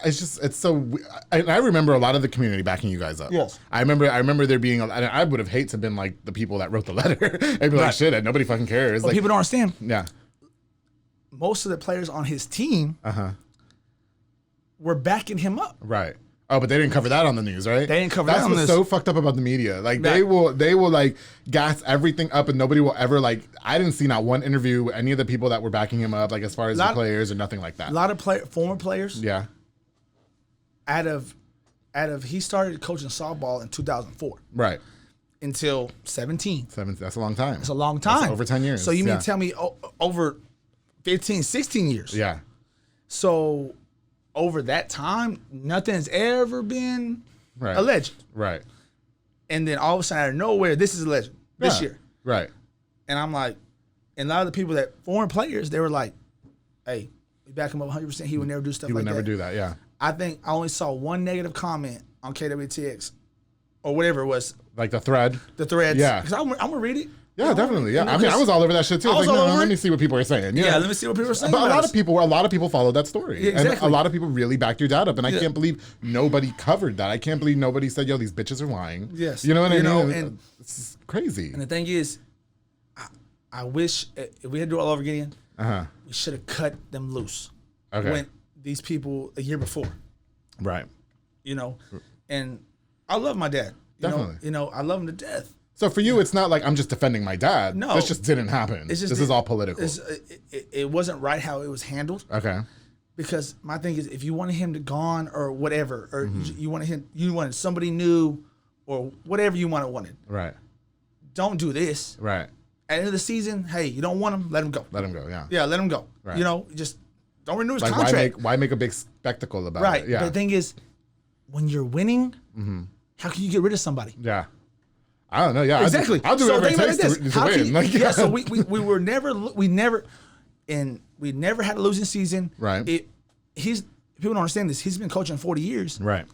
Speaker 1: it's so. I remember a lot of the community backing you guys up.
Speaker 2: Yes.
Speaker 1: I remember there being. I would have hated to have been like the people that wrote the letter. They'd be like, shit, nobody fucking cares.
Speaker 2: But
Speaker 1: Like,
Speaker 2: people don't understand.
Speaker 1: yeah.
Speaker 2: Most of the players on his team were backing him up.
Speaker 1: Right. Oh, but they didn't cover that on the news, right?
Speaker 2: They didn't cover that on
Speaker 1: That's
Speaker 2: this.
Speaker 1: what's so fucked up about the media. Like
Speaker 2: Right.
Speaker 1: they will like gas everything up, and nobody will ever like. I didn't see not one interview with any of the people that were backing him up, like as far as the players or nothing like that.
Speaker 2: A lot of former players.
Speaker 1: Yeah.
Speaker 2: Out of he started coaching softball in 2004
Speaker 1: Right.
Speaker 2: until 17.
Speaker 1: That's a long time.
Speaker 2: It's a long time.
Speaker 1: That's over 10 years.
Speaker 2: So you mean
Speaker 1: Yeah.
Speaker 2: to tell me over 15, 16 years?
Speaker 1: Yeah.
Speaker 2: So over that time, nothing's ever been
Speaker 1: Right.
Speaker 2: alleged.
Speaker 1: Right.
Speaker 2: And then all of a sudden, out of nowhere, this is alleged this
Speaker 1: Yeah.
Speaker 2: year.
Speaker 1: Right.
Speaker 2: And I'm like, And a lot of the people that foreign players, they were like, "Hey, we back him up 100%. He would never do stuff like that."
Speaker 1: He would never do that. Yeah.
Speaker 2: I think I only saw one negative comment on KWTX or whatever it was.
Speaker 1: Like the thread.
Speaker 2: The threads.
Speaker 1: Yeah.
Speaker 2: Because I'm gonna read it.
Speaker 1: Yeah, definitely. Yeah, I mean, I was all over that shit too. I was like, let me see what people are saying.
Speaker 2: Yeah, let me see what people are saying.
Speaker 1: But a lot of people followed that story.
Speaker 2: Yeah, exactly.
Speaker 1: And a lot of people really backed your dad up. And I can't believe nobody covered that. I can't believe nobody said, yo, these bitches are lying.
Speaker 2: Yes.
Speaker 1: You know what I mean?
Speaker 2: And
Speaker 1: it's crazy.
Speaker 2: And the thing is, I wish if we had to do it all over again, we should have cut them loose.
Speaker 1: Okay.
Speaker 2: When these people a year before.
Speaker 1: Right.
Speaker 2: You know, and I love my dad.
Speaker 1: Definitely.
Speaker 2: You know, I love him to death.
Speaker 1: So for you, it's not like I'm just defending my dad.
Speaker 2: No.
Speaker 1: This just didn't happen. This is all political.
Speaker 2: It wasn't right how it was handled.
Speaker 1: Okay.
Speaker 2: Because my thing is, if you wanted him to gone or whatever, or you wanted somebody new, or whatever you wanted.
Speaker 1: Right.
Speaker 2: Don't do this.
Speaker 1: Right.
Speaker 2: At the end of the season, hey, you don't want him, let him go.
Speaker 1: Let him go. Yeah.
Speaker 2: Yeah, let him go.
Speaker 1: Right.
Speaker 2: You know, just don't renew his
Speaker 1: like
Speaker 2: contract.
Speaker 1: why make a big spectacle about
Speaker 2: right.
Speaker 1: it? Yeah.
Speaker 2: But the thing is, when you're winning, how can you get rid of somebody?
Speaker 1: Yeah. I don't know. Yeah.
Speaker 2: Exactly.
Speaker 1: I'll do whatever it takes to win.
Speaker 2: So we never had a losing season.
Speaker 1: Right.
Speaker 2: People don't understand this. He's been coaching 40 years.
Speaker 1: Right.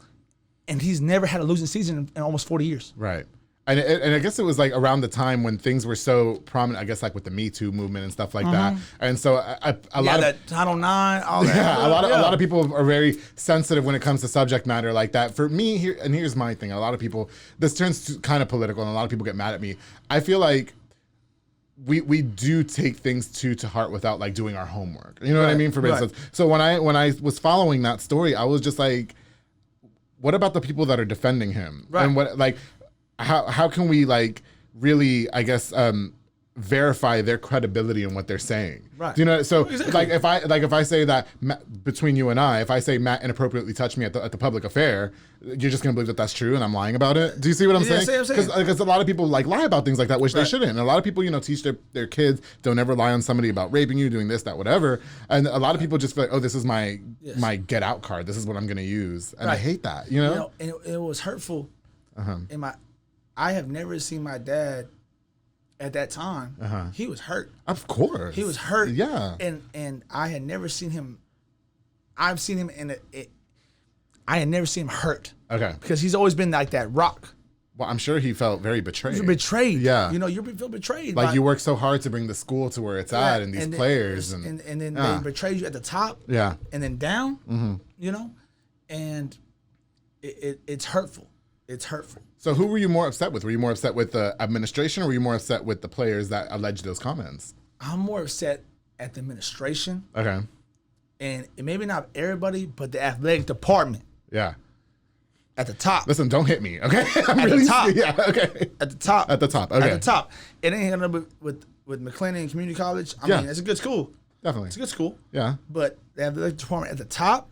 Speaker 2: And he's never had a losing season in almost 40 years.
Speaker 1: Right. And I guess it was like around the time when things were so prominent, I guess like with the Me Too movement and stuff like that. And so a lot of
Speaker 2: that Title IX, all that.
Speaker 1: Yeah, a lot of people are very sensitive when it comes to subject matter like that. For me, here's my thing. A lot of people, this turns kind of political and a lot of people get mad at me. I feel like we do take things to heart without like doing our homework. You know what I mean? For instance. So when I was following that story, I was just like, what about the people that are defending him?
Speaker 2: Right.
Speaker 1: And what like how can we like really, I guess, verify their credibility in what they're saying? Right. Do you know? So exactly. if I say that between you and I, if I say Matt inappropriately touched me at the public affair, you're just gonna believe that that's true and I'm lying about it? Do you see what I'm saying? Because a lot of people like lie about things like that, which they shouldn't. And a lot of people, teach their kids don't ever lie on somebody about raping you, doing this, that, whatever. And a lot of people just feel like, oh, this is my get out card. This is what I'm gonna use, and I hate that.
Speaker 2: And it was hurtful. I have never seen my dad at that time. He was hurt.
Speaker 1: Of course.
Speaker 2: He was hurt.
Speaker 1: Yeah.
Speaker 2: And I had never seen him. I've seen him I had never seen him hurt.
Speaker 1: Okay.
Speaker 2: Because he's always been like that rock.
Speaker 1: Well, I'm sure he felt very betrayed.
Speaker 2: You're betrayed.
Speaker 1: Yeah.
Speaker 2: You feel betrayed.
Speaker 1: Like you worked so hard to bring the school to where it's at and these players. And
Speaker 2: then they betrayed you at the top.
Speaker 1: Yeah.
Speaker 2: And then down. And it's hurtful. It's hurtful.
Speaker 1: So who were you more upset with? Were you more upset with the administration or were you more upset with the players that alleged those comments?
Speaker 2: I'm more upset at the administration.
Speaker 1: Okay.
Speaker 2: And maybe not everybody, but the athletic department.
Speaker 1: Yeah.
Speaker 2: At the top.
Speaker 1: Listen, don't hit me, okay?
Speaker 2: At the top.
Speaker 1: Yeah, okay.
Speaker 2: At the top.
Speaker 1: At the top, okay.
Speaker 2: At the top. It ain't nothing with McLennan Community College. I mean, it's a good school.
Speaker 1: Definitely.
Speaker 2: It's a good school.
Speaker 1: Yeah.
Speaker 2: But the athletic department at the top,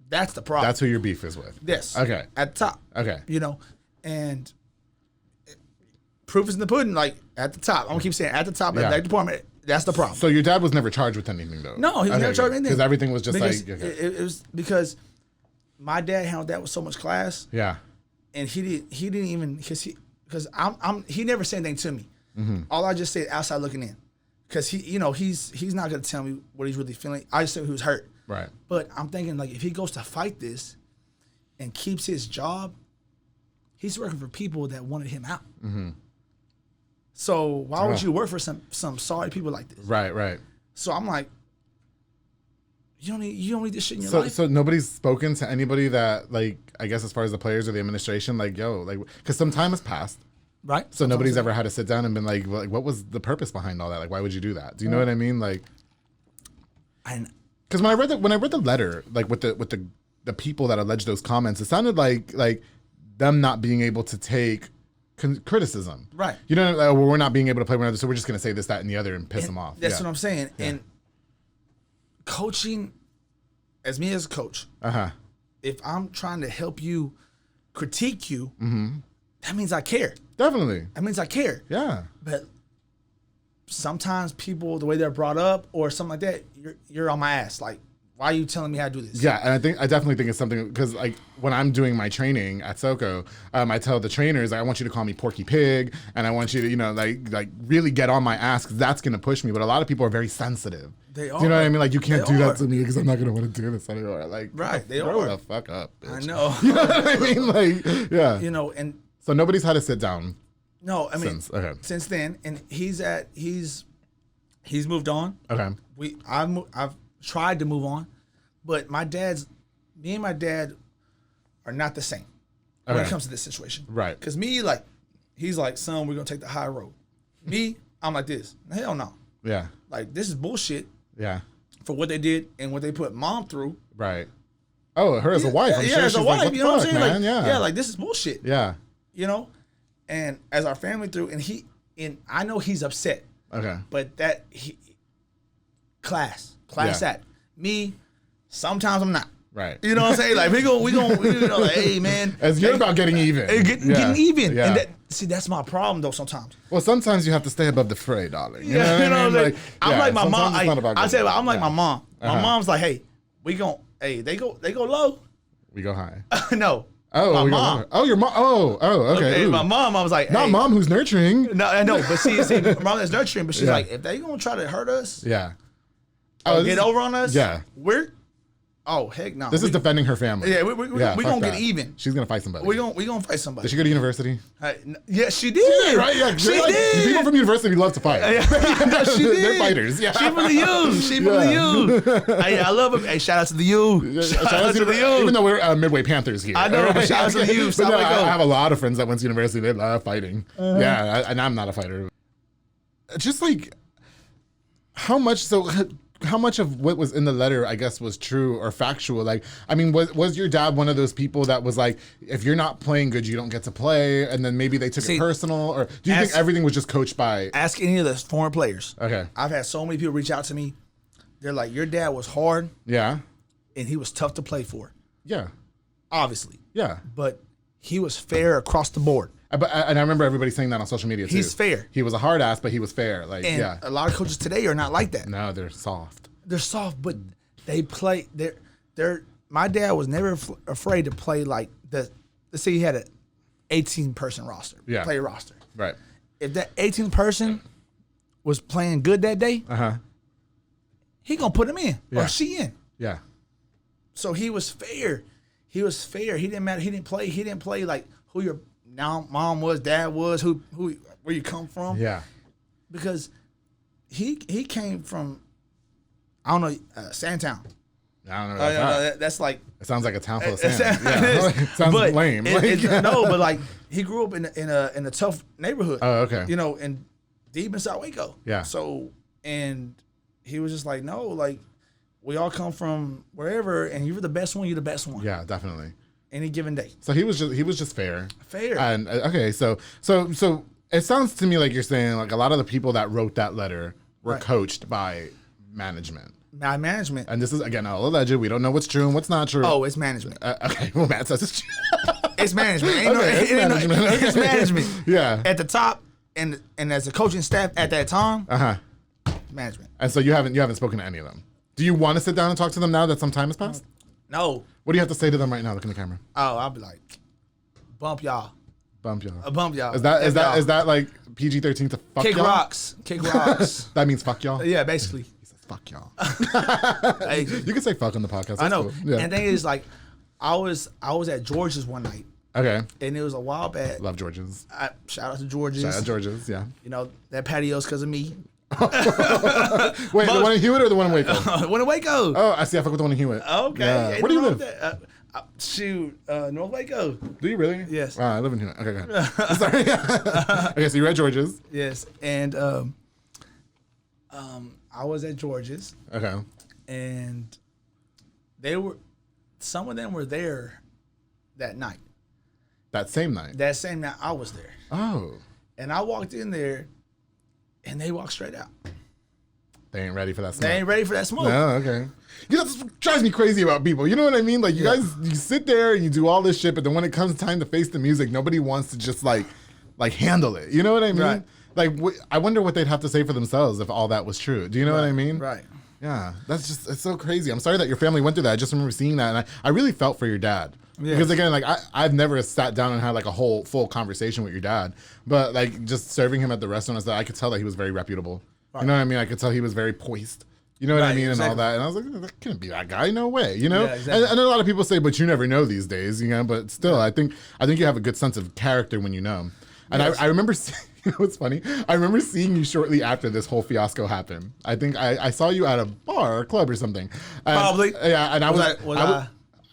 Speaker 2: that's the problem.
Speaker 1: That's who your beef is with.
Speaker 2: Yes.
Speaker 1: Okay.
Speaker 2: At the top.
Speaker 1: Okay.
Speaker 2: And proof is in the pudding, like at the top. I'm gonna keep saying at the top, athletic department, that's the problem.
Speaker 1: So your dad was never charged with anything though?
Speaker 2: No, he was never charged with anything.
Speaker 1: Because everything was just
Speaker 2: it was because my dad handled that with so much class.
Speaker 1: Yeah.
Speaker 2: And he didn't even he never said anything to me. All I just said outside looking in. Because he's not gonna tell me what he's really feeling. I just said he was hurt.
Speaker 1: Right.
Speaker 2: But I'm thinking like if he goes to fight this and keeps his job, he's working for people that wanted him out. So why would you work for some sorry people like this?
Speaker 1: Right.
Speaker 2: So I'm like, you don't need this shit in your life.
Speaker 1: So nobody's spoken to anybody that, like, I guess as far as the players or the administration, like, because some time has passed.
Speaker 2: Right.
Speaker 1: So nobody's ever had to sit down and been like, what was the purpose behind all that? Like, why would you do that? Do you know what I mean? Like, because when I read the letter, like with the people that alleged those comments, it sounded like them not being able to take criticism. Right. We're not being able to play one another, so we're just going to say this, that, and the other and piss them off.
Speaker 2: That's what I'm saying. Yeah. And coaching, as me as a coach, if I'm trying to help you, critique you, that means I care.
Speaker 1: Definitely.
Speaker 2: That means I care.
Speaker 1: Yeah.
Speaker 2: But sometimes people, the way they're brought up or something like that, you're on my ass. Like, Why are you telling me how to do this?
Speaker 1: Yeah, and I definitely think it's something because like when I'm doing my training at SoCo, I tell the trainers like, I want you to call me Porky Pig, and I want you to like really get on my ass because that's gonna push me. But a lot of people are very sensitive.
Speaker 2: They are.
Speaker 1: Do you know what I mean? Like you can't do that to me because I'm not gonna want to do this anymore. Like
Speaker 2: right, they
Speaker 1: grow
Speaker 2: are.
Speaker 1: the fuck up, bitch.
Speaker 2: I know.
Speaker 1: You know what I mean? Like yeah.
Speaker 2: You know, and
Speaker 1: so nobody's had to sit down.
Speaker 2: No, I mean
Speaker 1: since
Speaker 2: then, and he's moved on.
Speaker 1: Okay.
Speaker 2: I've tried to move on, but me and my dad are not the same when it comes to this situation.
Speaker 1: Right.
Speaker 2: Because me, like, he's like, son, we're gonna take the high road. Me, I'm like this. Hell no.
Speaker 1: Yeah.
Speaker 2: Like this is bullshit.
Speaker 1: Yeah.
Speaker 2: For what they did and what they put mom through.
Speaker 1: Right. Oh, her as a wife. I'm sure
Speaker 2: as
Speaker 1: she's
Speaker 2: a wife.
Speaker 1: Like, what
Speaker 2: you know what I'm saying?
Speaker 1: man?
Speaker 2: Like,
Speaker 1: yeah.
Speaker 2: like this is bullshit.
Speaker 1: Yeah.
Speaker 2: You know, and as our family through, and I know he's upset.
Speaker 1: Okay.
Speaker 2: But that class
Speaker 1: yeah.
Speaker 2: act. Me, sometimes I'm not.
Speaker 1: Right.
Speaker 2: You know what I'm saying? Like we gonna like, hey man.
Speaker 1: As you're about getting even.
Speaker 2: Getting even.
Speaker 1: Yeah.
Speaker 2: And that's my problem though sometimes.
Speaker 1: Well, sometimes you have to stay above the fray, darling. You know
Speaker 2: Yeah,
Speaker 1: what I mean?
Speaker 2: like, I'm like my mom. I say I'm like
Speaker 1: yeah.
Speaker 2: my mom. My mom's like, hey, they go low.
Speaker 1: We go high.
Speaker 2: No.
Speaker 1: Oh,
Speaker 2: my mom.
Speaker 1: Oh, your mom. Oh, okay.
Speaker 2: My mom, I was like,
Speaker 1: not
Speaker 2: hey.
Speaker 1: mom who's nurturing.
Speaker 2: No, I know, but see, my mom is nurturing, but she's
Speaker 1: Yeah.
Speaker 2: like, if they gonna try to hurt us,
Speaker 1: Yeah.
Speaker 2: get over on us,
Speaker 1: yeah.
Speaker 2: Oh heck no.
Speaker 1: This is defending her family.
Speaker 2: Yeah, we gonna get even.
Speaker 1: She's gonna fight somebody.
Speaker 2: We gonna fight somebody.
Speaker 1: Did she go to university?
Speaker 2: Yeah, she did.
Speaker 1: She did, right? Yeah,
Speaker 2: she did.
Speaker 1: People from university love to fight.
Speaker 2: No, she did.
Speaker 1: They're fighters. Yeah.
Speaker 2: She from the U. She from the U. Hey, I love her. Hey, shout out to the U. Shout out to the U.
Speaker 1: Even though we're Midway Panthers here.
Speaker 2: I know, but shout out to the U.
Speaker 1: But no, I have a lot of friends that went to university. They love fighting. Yeah, and I'm not a fighter. Just like how much of what was in the letter, I guess, was true or factual? Like, I mean, was your dad one of those people that was like, if you're not playing good, you don't get to play, and then maybe they took it personal? Or do you think everything was just coached by?
Speaker 2: Ask any of the foreign players.
Speaker 1: Okay.
Speaker 2: I've had so many people reach out to me. They're like, your dad was hard.
Speaker 1: Yeah.
Speaker 2: And he was tough to play for.
Speaker 1: Yeah.
Speaker 2: Obviously.
Speaker 1: Yeah.
Speaker 2: But he was fair across the board.
Speaker 1: And I remember everybody saying that on social media too.
Speaker 2: He's fair.
Speaker 1: He was a hard ass, but he was fair. Like,
Speaker 2: and
Speaker 1: yeah.
Speaker 2: a lot of coaches today are not like that.
Speaker 1: No, they're soft.
Speaker 2: They're soft, but they play. They're. My dad was never afraid to play like the. Let's say he had an 18-person roster, player roster.
Speaker 1: Right.
Speaker 2: If that 18 person was playing good that day, he gonna put him in or she in.
Speaker 1: Yeah.
Speaker 2: So he was fair. He was fair. He didn't matter. He didn't play like who your mom was, dad was, who where you come from.
Speaker 1: Yeah.
Speaker 2: Because he came from, I don't know, Sandtown.
Speaker 1: I don't know.
Speaker 2: That's like.
Speaker 1: It sounds like a town full of sand. It sounds lame.
Speaker 2: No, but like he grew up in a tough neighborhood.
Speaker 1: Oh, okay.
Speaker 2: You know, in deep inside Waco.
Speaker 1: Yeah.
Speaker 2: So, and he was just like, no, like we all come from wherever, and you're the best one. You're the best one.
Speaker 1: Yeah, definitely.
Speaker 2: Any given day.
Speaker 1: So he was just fair.
Speaker 2: Fair.
Speaker 1: And okay, so it sounds to me like you're saying like a lot of the people that wrote that letter were coached by management.
Speaker 2: My management.
Speaker 1: And this is again all alleged. We don't know what's true and what's not true.
Speaker 2: Oh, it's management.
Speaker 1: Okay, well, Matt says it's true.
Speaker 2: It's management.
Speaker 1: It's management.
Speaker 2: It's management.
Speaker 1: Yeah.
Speaker 2: At the top, and as a coaching staff at that time. Management.
Speaker 1: And so you haven't spoken to any of them. Do you want to sit down and talk to them now that some time has passed?
Speaker 2: No.
Speaker 1: What do you have to say to them right now? Look in the camera.
Speaker 2: Oh, I'll be like, bump y'all.
Speaker 1: Bump y'all.
Speaker 2: Bump y'all.
Speaker 1: Is that like PG-13 to fuck
Speaker 2: kick
Speaker 1: y'all?
Speaker 2: Kick rocks.
Speaker 1: That means fuck y'all?
Speaker 2: Yeah, basically.
Speaker 1: He says fuck y'all.
Speaker 2: Hey,
Speaker 1: you can say fuck on the podcast. That's
Speaker 2: I know.
Speaker 1: Cool. Yeah.
Speaker 2: And the thing is, like, I was at George's one night.
Speaker 1: Okay.
Speaker 2: And it was a while back.
Speaker 1: Love George's.
Speaker 2: Shout out to George's.
Speaker 1: Shout out George's, yeah.
Speaker 2: You know, that patio's because of me.
Speaker 1: Wait, the one in Hewitt or the one in Waco?
Speaker 2: One in Waco.
Speaker 1: Oh, I see. I fuck with the one in Hewitt.
Speaker 2: Okay.
Speaker 1: Yeah.
Speaker 2: Hey,
Speaker 1: Where do you live?
Speaker 2: North Waco.
Speaker 1: Do you really?
Speaker 2: Yes.
Speaker 1: I live in Hewitt. Okay, go ahead. Sorry. Okay, so you're at George's.
Speaker 2: Yes. And I was at George's.
Speaker 1: Okay.
Speaker 2: And some of them were there that night.
Speaker 1: That same night?
Speaker 2: That same night I was there.
Speaker 1: Oh.
Speaker 2: And I walked in there and they walked straight out.
Speaker 1: They ain't ready for that smoke.
Speaker 2: They ain't ready for that smoke.
Speaker 1: No, okay. You know, this drives me crazy about people. You know what I mean? Like, you guys, you sit there and you do all this shit, but then when it comes time to face the music, nobody wants to just, like handle it. You know what I mean?
Speaker 2: Right.
Speaker 1: Like, I wonder what they'd have to say for themselves if all that was true. Do you know what I mean?
Speaker 2: Right.
Speaker 1: Yeah, that's just, it's so crazy. I'm sorry that your family went through that. I just remember seeing that, and I really felt for your dad. Yeah. Because again, like I've never sat down and had like a whole full conversation with your dad, but like just serving him at the restaurant, I could tell that he was very reputable. Right. You know what I mean? I could tell he was very poised. You know what I mean? Exactly. And all that. And I was like, that can't be that guy. No way. You know? Yeah, exactly. And a lot of people say, but you never know these days, you know, but still, I think you have a good sense of character when you know. And yes. I remember you know what's funny? I remember seeing you shortly after this whole fiasco happened. I think I saw you at a bar or club or something.
Speaker 2: Probably.
Speaker 1: Yeah,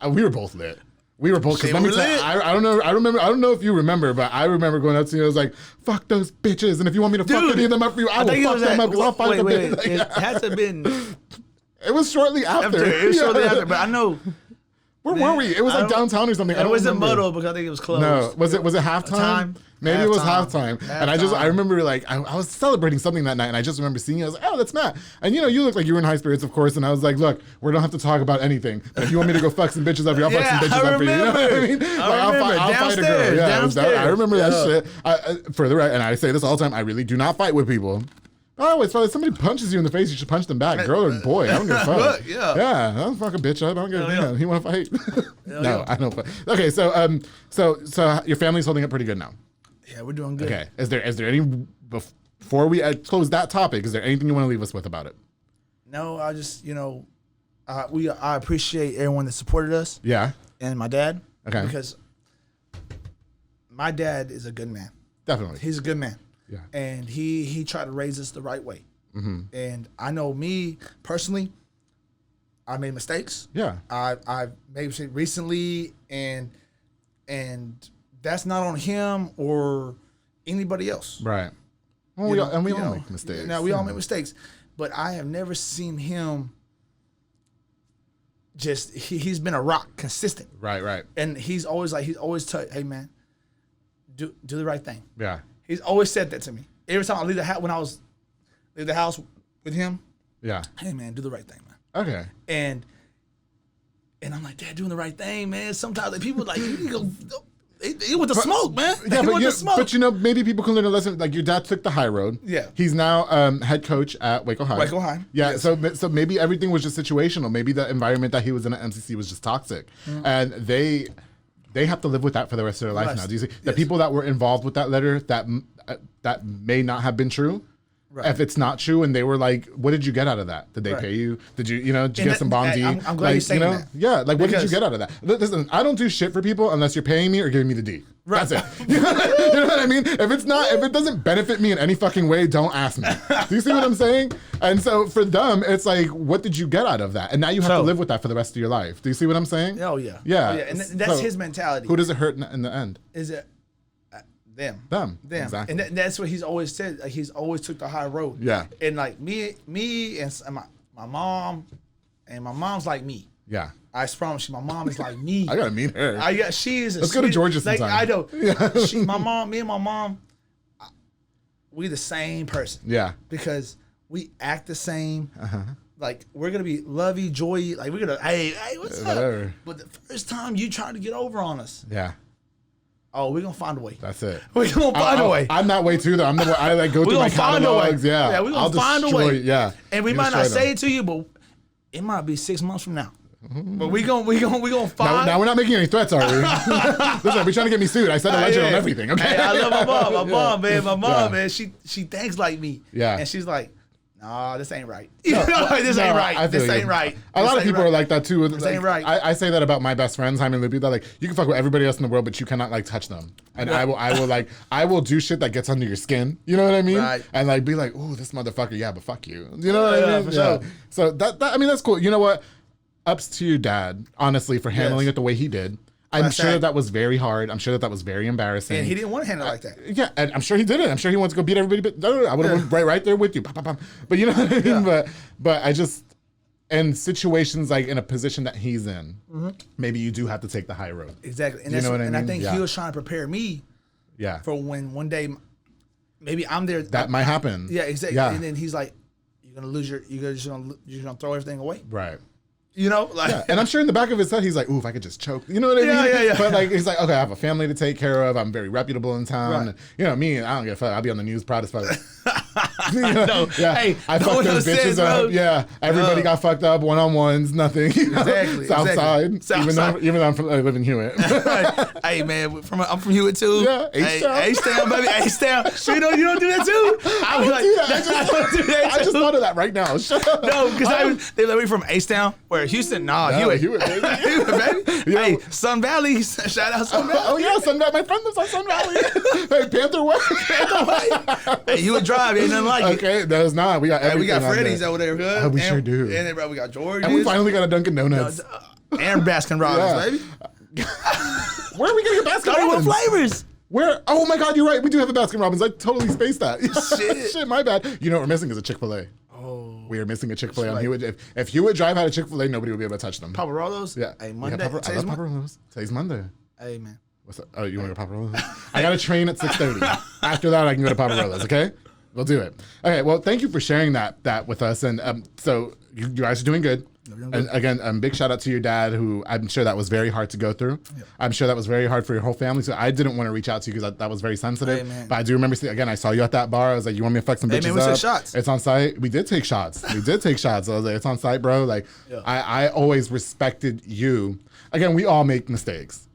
Speaker 1: and we were both lit. We were both, because let me tell you, I don't know. I don't know if you remember, but I remember going up to you and I was like, fuck those bitches. And if you want me to fuck any of them up for you, I will fuck them up because I'll fight them. Like,
Speaker 2: it has to have been.
Speaker 1: It was shortly after.
Speaker 2: It was shortly after, but I know.
Speaker 1: Where were we? It was like downtown or something.
Speaker 2: It wasn't Moto because I think it was closed.
Speaker 1: No, was it halftime? Maybe it was halftime. And I remember like I was celebrating something that night, and I just remember seeing you. I was like, oh, that's Matt. And you know, you look like you were in high spirits, of course. And I was like, look, we don't have to talk about anything. But if you want me to go fuck some bitches up for you, I'll fuck some bitches up for you. You know what I mean? I'll fight a girl. Yeah, I remember that shit. For the right, and I say this all the time. I really do not fight with people. Oh, it's if somebody punches you in the face, you should punch them back, girl or boy. I don't give a fuck. Yeah, I don't fuck a bitch up. I don't give a fuck. You want to fight? No, I don't. Okay, so your family's holding up pretty good now.
Speaker 2: Yeah, we're doing good.
Speaker 1: Okay, is there any, before we close that topic, is there anything you want to leave us with about it?
Speaker 2: No, I just I appreciate everyone that supported us.
Speaker 1: Yeah,
Speaker 2: and my dad.
Speaker 1: Okay,
Speaker 2: because my dad is a good man.
Speaker 1: Definitely,
Speaker 2: he's a good man.
Speaker 1: Yeah,
Speaker 2: and he tried to raise us the right way. Mm-hmm. And I know me personally, I made mistakes.
Speaker 1: Yeah,
Speaker 2: I've made mistakes recently, and that's not on him or anybody else.
Speaker 1: Right. Well, we all make mistakes.
Speaker 2: Now we all make mistakes, but I have never seen him. Just he's been a rock, consistent.
Speaker 1: Right.
Speaker 2: And he's always hey man, do the right thing.
Speaker 1: Yeah.
Speaker 2: He's always said that to me. Every time I leave the house, when I was leave the house with him.
Speaker 1: Yeah.
Speaker 2: Hey man, do the right thing, man.
Speaker 1: Okay.
Speaker 2: And I'm like, Dad, doing the right thing, man. Sometimes people like you go. He went to smoke, man.
Speaker 1: Yeah, but you know, maybe people can learn a lesson. Like your dad took the high road.
Speaker 2: Yeah.
Speaker 1: He's now head coach at Waco High.
Speaker 2: Waco High.
Speaker 1: Yeah. Yes. So maybe everything was just situational. Maybe the environment that he was in at MCC was just toxic, and they have to live with that for the rest of their life now. Do you see the people that were involved with that letter that may not have been true? Right. If it's not true, and they were like, "What did you get out of that? Did they pay you? Did you get some bomb D?"
Speaker 2: I'm glad you're saying that.
Speaker 1: Yeah, like what did you get out of that? Listen, I don't do shit for people unless you're paying me or giving me the D. Right. That's it. You know what I mean? If it doesn't benefit me in any fucking way, don't ask me. Do you see what I'm saying? And so for them, it's like, what did you get out of that? And now you have to live with that for the rest of your life. Do you see what I'm saying?
Speaker 2: Oh yeah.
Speaker 1: Yeah.
Speaker 2: Oh, yeah. And that's his mentality.
Speaker 1: Who does it hurt in the end?
Speaker 2: Is it? Them.
Speaker 1: Exactly.
Speaker 2: And that's what he's always said. Like he's always took the high road.
Speaker 1: Yeah.
Speaker 2: And like me and my mom, and my mom's like me.
Speaker 1: Yeah.
Speaker 2: I promise you, my mom is like me.
Speaker 1: I gotta meet her.
Speaker 2: She is.
Speaker 1: Let's go to Georgia sometime.
Speaker 2: Like I know. Yeah. Me and my mom, we the same person.
Speaker 1: Yeah.
Speaker 2: Because we act the same. Like we're gonna be lovey, joy. Like we're gonna hey, what's up? But the first time you try to get over on us.
Speaker 1: Yeah.
Speaker 2: Oh, we're gonna find a way.
Speaker 1: That's it.
Speaker 2: We're gonna find a way.
Speaker 1: I'm that way too, though. I'm the way I like go through my catalogs. Yeah,
Speaker 2: we're gonna find a way.
Speaker 1: Yeah,
Speaker 2: and we might not say it to you, but it might be 6 months from now. But we gonna find.
Speaker 1: Now we're not making any threats, are we? Listen, we're trying to get me sued. I said a legend on everything. Okay.
Speaker 2: Hey, I love my mom. My mom, man. My mom, man. She thinks like me.
Speaker 1: Yeah.
Speaker 2: And she's like, nah, this ain't right. This ain't right. This ain't right.
Speaker 1: A lot of people are like that too.
Speaker 2: This ain't right.
Speaker 1: I say that about my best friends, Jaime and Lupi. That like you can fuck with everybody else in the world, but you cannot like touch them. And I will do shit that gets under your skin. You know what I mean?
Speaker 2: Right.
Speaker 1: And like be like, ooh, this motherfucker, yeah, but fuck you. You know what I mean?
Speaker 2: For sure.
Speaker 1: So that I mean that's cool. You know what? Ups to your dad, honestly, for handling it the way he did. I'm sure that was very hard. I'm sure that was very embarrassing.
Speaker 2: And he didn't want to handle it like that.
Speaker 1: Yeah, and I'm sure he did it. I'm sure he wants to go beat everybody. But I would have went right there with you. But you know what I mean? Yeah. But I just, in situations like in a position that he's in, maybe you do have to take the high road.
Speaker 2: Exactly. And
Speaker 1: you know what I mean?
Speaker 2: And I think he was trying to prepare me for when one day maybe I'm there.
Speaker 1: That might happen.
Speaker 2: Yeah, exactly.
Speaker 1: Yeah.
Speaker 2: And then he's like, you're just gonna throw everything away.
Speaker 1: Right.
Speaker 2: Like,
Speaker 1: yeah. And I'm sure in the back of his head, he's like, ooh, if I could just choke. You know what I mean?
Speaker 2: Yeah.
Speaker 1: But like, he's like, okay, I have a family to take care of. I'm very reputable in town.
Speaker 2: Right.
Speaker 1: And, me, I don't give a fuck. I'll be on the news proud as fuck.
Speaker 2: No,
Speaker 1: yeah.
Speaker 2: hey,
Speaker 1: I fucked those bitches up. Yeah. Everybody got fucked up, one-on-ones, nothing.
Speaker 2: Exactly.
Speaker 1: Southside.
Speaker 2: Southside.
Speaker 1: Even though I live in Hewitt.
Speaker 2: Hey, man, I'm from Hewitt too.
Speaker 1: Yeah, H-Town.
Speaker 2: H-Town, baby, H-Town. So you don't do that too?
Speaker 1: I don't do that. I just thought of that right now. Shut up.
Speaker 2: No, because they let me from H-Town, where Houston, Hewitt.
Speaker 1: Hewitt, baby.
Speaker 2: Hewitt, baby. Hey, Sun Valley, shout out Sun Valley.
Speaker 1: Oh yeah, Sun Valley. My friend lives on Sun Valley. Hey, Panther Way.
Speaker 2: Hey, Hewitt Drive, ain't nothing like it.
Speaker 1: Okay, no, it's not. We got everything.
Speaker 2: We got
Speaker 1: on
Speaker 2: Freddy's
Speaker 1: there.
Speaker 2: over there, good.
Speaker 1: Oh, we sure do.
Speaker 2: And then, bro, we got George's.
Speaker 1: And we finally got a Dunkin' Donuts.
Speaker 2: And Baskin Robbins, baby.
Speaker 1: Where are we getting a Baskin
Speaker 2: 31
Speaker 1: Robbins?
Speaker 2: flavors.
Speaker 1: Where? Oh my God, you're right. We do have a Baskin Robbins. I totally spaced that.
Speaker 2: Shit.
Speaker 1: Shit, my bad. You know what we're missing is a Chick-fil-A.
Speaker 2: Oh.
Speaker 1: We are missing a Chick-fil-A on
Speaker 2: right.
Speaker 1: Hewitt. If Hewitt Drive had a Chick-fil-A, nobody would be able to touch them.
Speaker 2: Papa Rollos?
Speaker 1: Yeah.
Speaker 2: Hey, Monday.
Speaker 1: I love Papa Rollos. Today's Monday.
Speaker 2: Hey, man.
Speaker 1: What's up? Oh, you want to go to Papa Rollos? I got a train at 6:30. After that, I can go to Papa Rollos, okay? We'll do it. Okay, well, thank you for sharing that with us. And so you guys are doing good. And again, big shout out to your dad, who I'm sure that was very hard to go through. Yep. I'm sure that was very hard for your whole family. So I didn't want to reach out to you because that was very sensitive.
Speaker 2: Hey,
Speaker 1: but I do remember, again, I saw you at that bar. I was like, you want me to fuck some bitches
Speaker 2: man, we
Speaker 1: up?
Speaker 2: took shots.
Speaker 1: It's on site. We did take shots. I was like, it's on site, bro. Like, yeah. I always respected you. Again, we all make mistakes.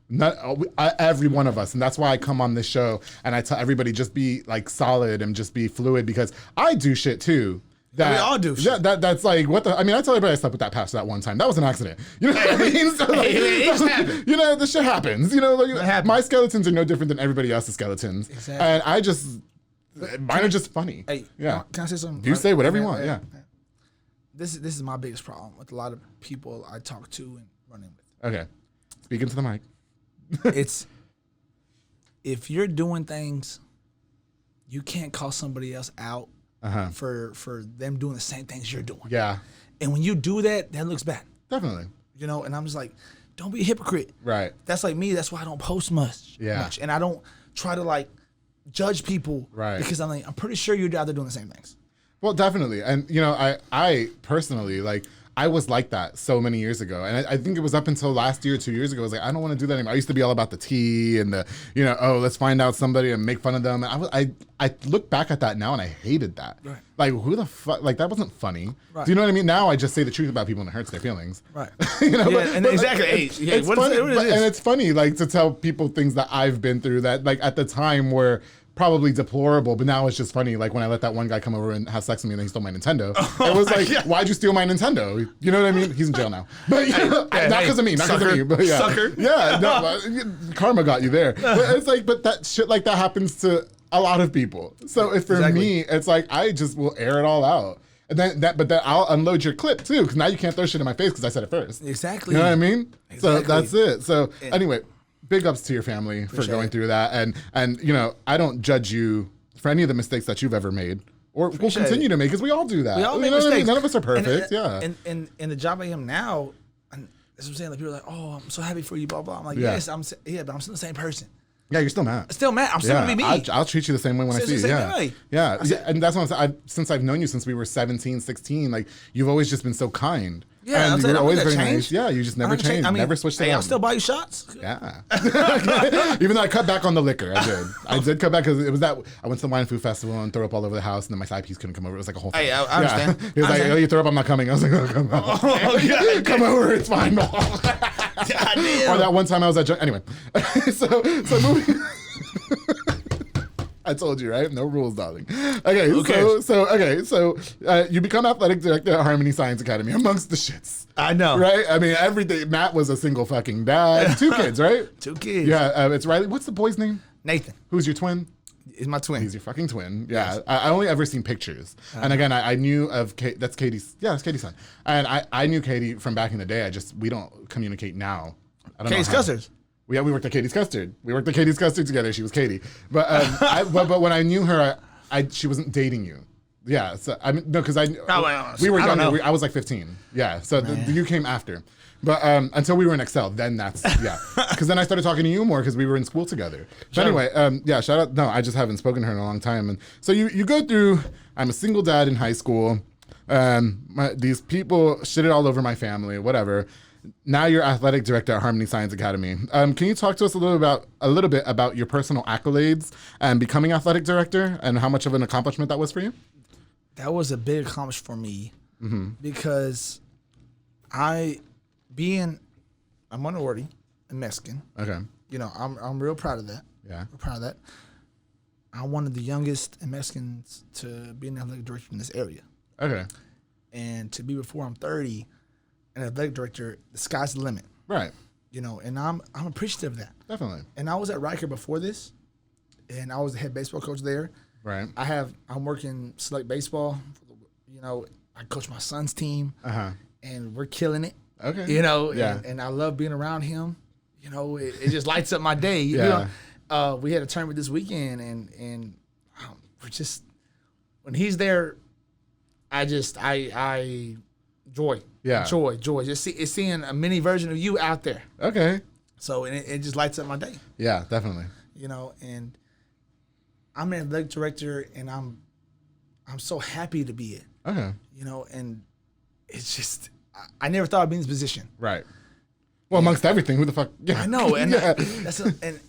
Speaker 1: Every one of us, and that's why I come on this show and I tell everybody just be like solid and just be fluid, because I do shit too. That,
Speaker 2: we all do shit.
Speaker 1: That's like, what the, I mean, I tell everybody I slept with that pastor that one time. That was an accident. You know what I mean? So like,
Speaker 2: it just happened.
Speaker 1: You know, the shit happens. You know, like, my skeletons are no different than everybody else's skeletons.
Speaker 2: Exactly.
Speaker 1: And I just, mine are just funny.
Speaker 2: Hey,
Speaker 1: yeah.
Speaker 2: Can I say something?
Speaker 1: You say whatever you want, yeah.
Speaker 2: This is my biggest problem with a lot of people I talk to and run in with.
Speaker 1: Okay. Speaking to the mic.
Speaker 2: It's, if you're doing things, you can't call somebody else out for them doing the same things you're doing.
Speaker 1: Yeah.
Speaker 2: And when you do that, that looks bad.
Speaker 1: Definitely.
Speaker 2: You know, and I'm just like, don't be a hypocrite.
Speaker 1: Right.
Speaker 2: That's like me. That's why I don't post much.
Speaker 1: Yeah.
Speaker 2: And I don't try to like judge people.
Speaker 1: Right.
Speaker 2: Because I'm like, I'm pretty sure you're out there doing the same things.
Speaker 1: Well, definitely. And, you know, I personally, like, I was like that so many years ago. And I think it was up until last year, 2 years ago, I was like, I don't want to do that anymore. I used to be all about the tea and the, you know, oh, let's find out somebody and make fun of them. And I look back at that now and I hated that.
Speaker 2: Right.
Speaker 1: Like, who the fuck, like, that wasn't funny.
Speaker 2: Right.
Speaker 1: Do you know what I mean? Now I just say the truth about people and it hurts their feelings.
Speaker 2: Right.
Speaker 1: You know,
Speaker 2: yeah, and exactly.
Speaker 1: Like, it's funny, and it's funny, like, to tell people things that I've been through that, like, at the time were probably deplorable, but now it's just funny. Like when I let that one guy come over and have sex with me and then he stole my Nintendo. It was like, why'd you steal my Nintendo? You know what I mean? He's in jail now. But not because of me, not because of me. But yeah.
Speaker 2: Sucker.
Speaker 1: Yeah, no, karma got you there. But it's like, but that shit like that happens to a lot of people. So if for me, it's like, I just will air it all out. And then but then I'll unload your clip too, because now you can't throw shit in my face because I said it first.
Speaker 2: Exactly.
Speaker 1: You know what I mean?
Speaker 2: Exactly.
Speaker 1: So that's it. So anyway, big ups to your family for going through that. And you know, I don't judge you for any of the mistakes that you've ever made or will continue to make, because we all do that.
Speaker 2: We all
Speaker 1: you
Speaker 2: make
Speaker 1: know
Speaker 2: mistakes.
Speaker 1: What I mean? None of us are perfect.
Speaker 2: And the job I am now, and that's what I'm saying. Like people are like, "Oh, I'm so happy for you," blah blah. I'm like,
Speaker 1: Yeah.
Speaker 2: "Yes, but I'm still the same person."
Speaker 1: Yeah, you're still mad.
Speaker 2: Still mad. I'm still gonna be me.
Speaker 1: I'll treat you the same way when I see you. Yeah. And that's what I'm saying. Since I've known you since we were 17, 16, like you've always just been so kind.
Speaker 2: Yeah,
Speaker 1: and you're always very nice. Yeah, you just never changed.
Speaker 2: I mean,
Speaker 1: never switched it
Speaker 2: I'll
Speaker 1: up.
Speaker 2: still buy you shots.
Speaker 1: Yeah. Even though I cut back on the liquor, I did. I did cut back because it was that I went to the wine food festival and threw up all over the house, and then my side piece couldn't come over. It was like a whole thing.
Speaker 2: Hey, I understand.
Speaker 1: He was like, "Oh, you throw up, I'm not coming." I was like, "Oh, come on, come over, it's fine." Or that one time I was at anyway. so moving. I told you, right? No rules, darling. Okay, so you become athletic director at Harmony Science Academy, amongst the shits.
Speaker 2: I know.
Speaker 1: Right? I mean, everything. Matt was a single fucking dad. 2 kids, right?
Speaker 2: 2 kids.
Speaker 1: Yeah, it's Riley. What's the boy's name?
Speaker 2: Nathan.
Speaker 1: Who's your twin?
Speaker 2: He's my twin.
Speaker 1: He's your fucking twin. Yeah. Yes. I only ever seen pictures. And again, I knew of Kate. That's Katie's. Yeah, it's Katie's son. And I knew Katie from back in the day. We don't communicate now. I don't
Speaker 2: Katie's
Speaker 1: know how.
Speaker 2: Custards.
Speaker 1: Yeah, we worked at Katie's Custard. We worked at Katie's Custard together. She was Katie. But but when I knew her, she wasn't dating you. Yeah. So I mean, no, because we were younger. I was like 15. Yeah. So you came after. But until we were in Excel, then because then I started talking to you more because we were in school together. But anyway, shout out. No, I just haven't spoken to her in a long time. And so you go through. I'm a single dad in high school. These people shitted all over my family, whatever. Now you're athletic director at Harmony Science Academy. Can you talk to us a little bit about your personal accolades and becoming athletic director and how much of an accomplishment that was for you?
Speaker 2: That was a big accomplishment for me because I'm a minority and Mexican.
Speaker 1: Okay.
Speaker 2: You know, I'm real proud of that.
Speaker 1: Yeah.
Speaker 2: Real proud of that. I'm one of the youngest Mexicans to be an athletic director in this area.
Speaker 1: Okay.
Speaker 2: And to be before I'm 30, an athletic director, the sky's the limit.
Speaker 1: Right.
Speaker 2: You know, and I'm appreciative of that.
Speaker 1: Definitely.
Speaker 2: And I was at Riker before this, and I was the head baseball coach there.
Speaker 1: Right.
Speaker 2: I'm working select baseball. You know, I coach my son's team, and we're killing it.
Speaker 1: Okay.
Speaker 2: You know,
Speaker 1: Yeah.
Speaker 2: and I love being around him. You know, it just lights up my day.
Speaker 1: Yeah.
Speaker 2: You know, we had a tournament this weekend, and we're just when he's there, I joy.
Speaker 1: Yeah.
Speaker 2: Joy. Just seeing a mini version of you out there.
Speaker 1: Okay.
Speaker 2: So and it just lights up my day.
Speaker 1: Yeah, definitely.
Speaker 2: You know, and I'm an athletic director, and I'm so happy to be it.
Speaker 1: Okay.
Speaker 2: You know, and it's just I never thought I'd be in this position.
Speaker 1: Right. Well, amongst everything, who the fuck? Yeah.
Speaker 2: I know, and
Speaker 1: yeah.
Speaker 2: and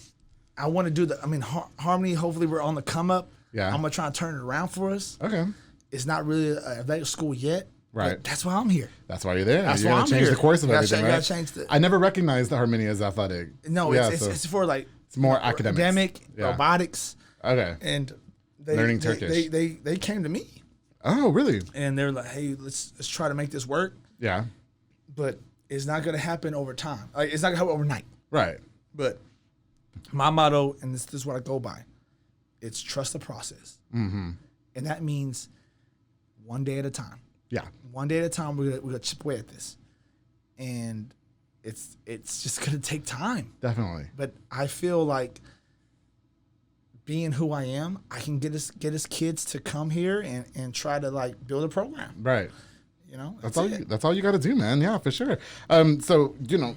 Speaker 2: I want to do the. I mean, Harmony. Hopefully, we're on the come up.
Speaker 1: Yeah.
Speaker 2: I'm gonna try and turn it around for us.
Speaker 1: Okay.
Speaker 2: It's not really an athletic school yet.
Speaker 1: Right.
Speaker 2: But that's why I'm here.
Speaker 1: That's why you're there.
Speaker 2: That's
Speaker 1: you're
Speaker 2: why
Speaker 1: gonna
Speaker 2: I'm
Speaker 1: change
Speaker 2: here.
Speaker 1: the course of
Speaker 2: You gotta
Speaker 1: everything,
Speaker 2: change-
Speaker 1: right?
Speaker 2: gotta change the-
Speaker 1: I never recognized that Harmony as athletic.
Speaker 2: No,
Speaker 1: Yeah,
Speaker 2: it's for like
Speaker 1: it's more academic. Yeah.
Speaker 2: robotics,
Speaker 1: Okay.
Speaker 2: and
Speaker 1: Learning Turkish.
Speaker 2: They came to me
Speaker 1: Oh, really?
Speaker 2: and they're like, hey, let's try to make this work,
Speaker 1: Yeah.
Speaker 2: but it's not gonna happen over time. Like it's not gonna happen overnight.
Speaker 1: Right.
Speaker 2: But my motto, and this is what I go by, it's trust the process. Mm-hmm. And that means one day at a time.
Speaker 1: Yeah.
Speaker 2: One day at a time, we're gonna chip away at this. And it's just gonna take time.
Speaker 1: Definitely.
Speaker 2: But I feel like being who I am, I can get us kids to come here and try to like build a program.
Speaker 1: Right.
Speaker 2: You know?
Speaker 1: That's all you got to do, man. Yeah, for sure. So, you know,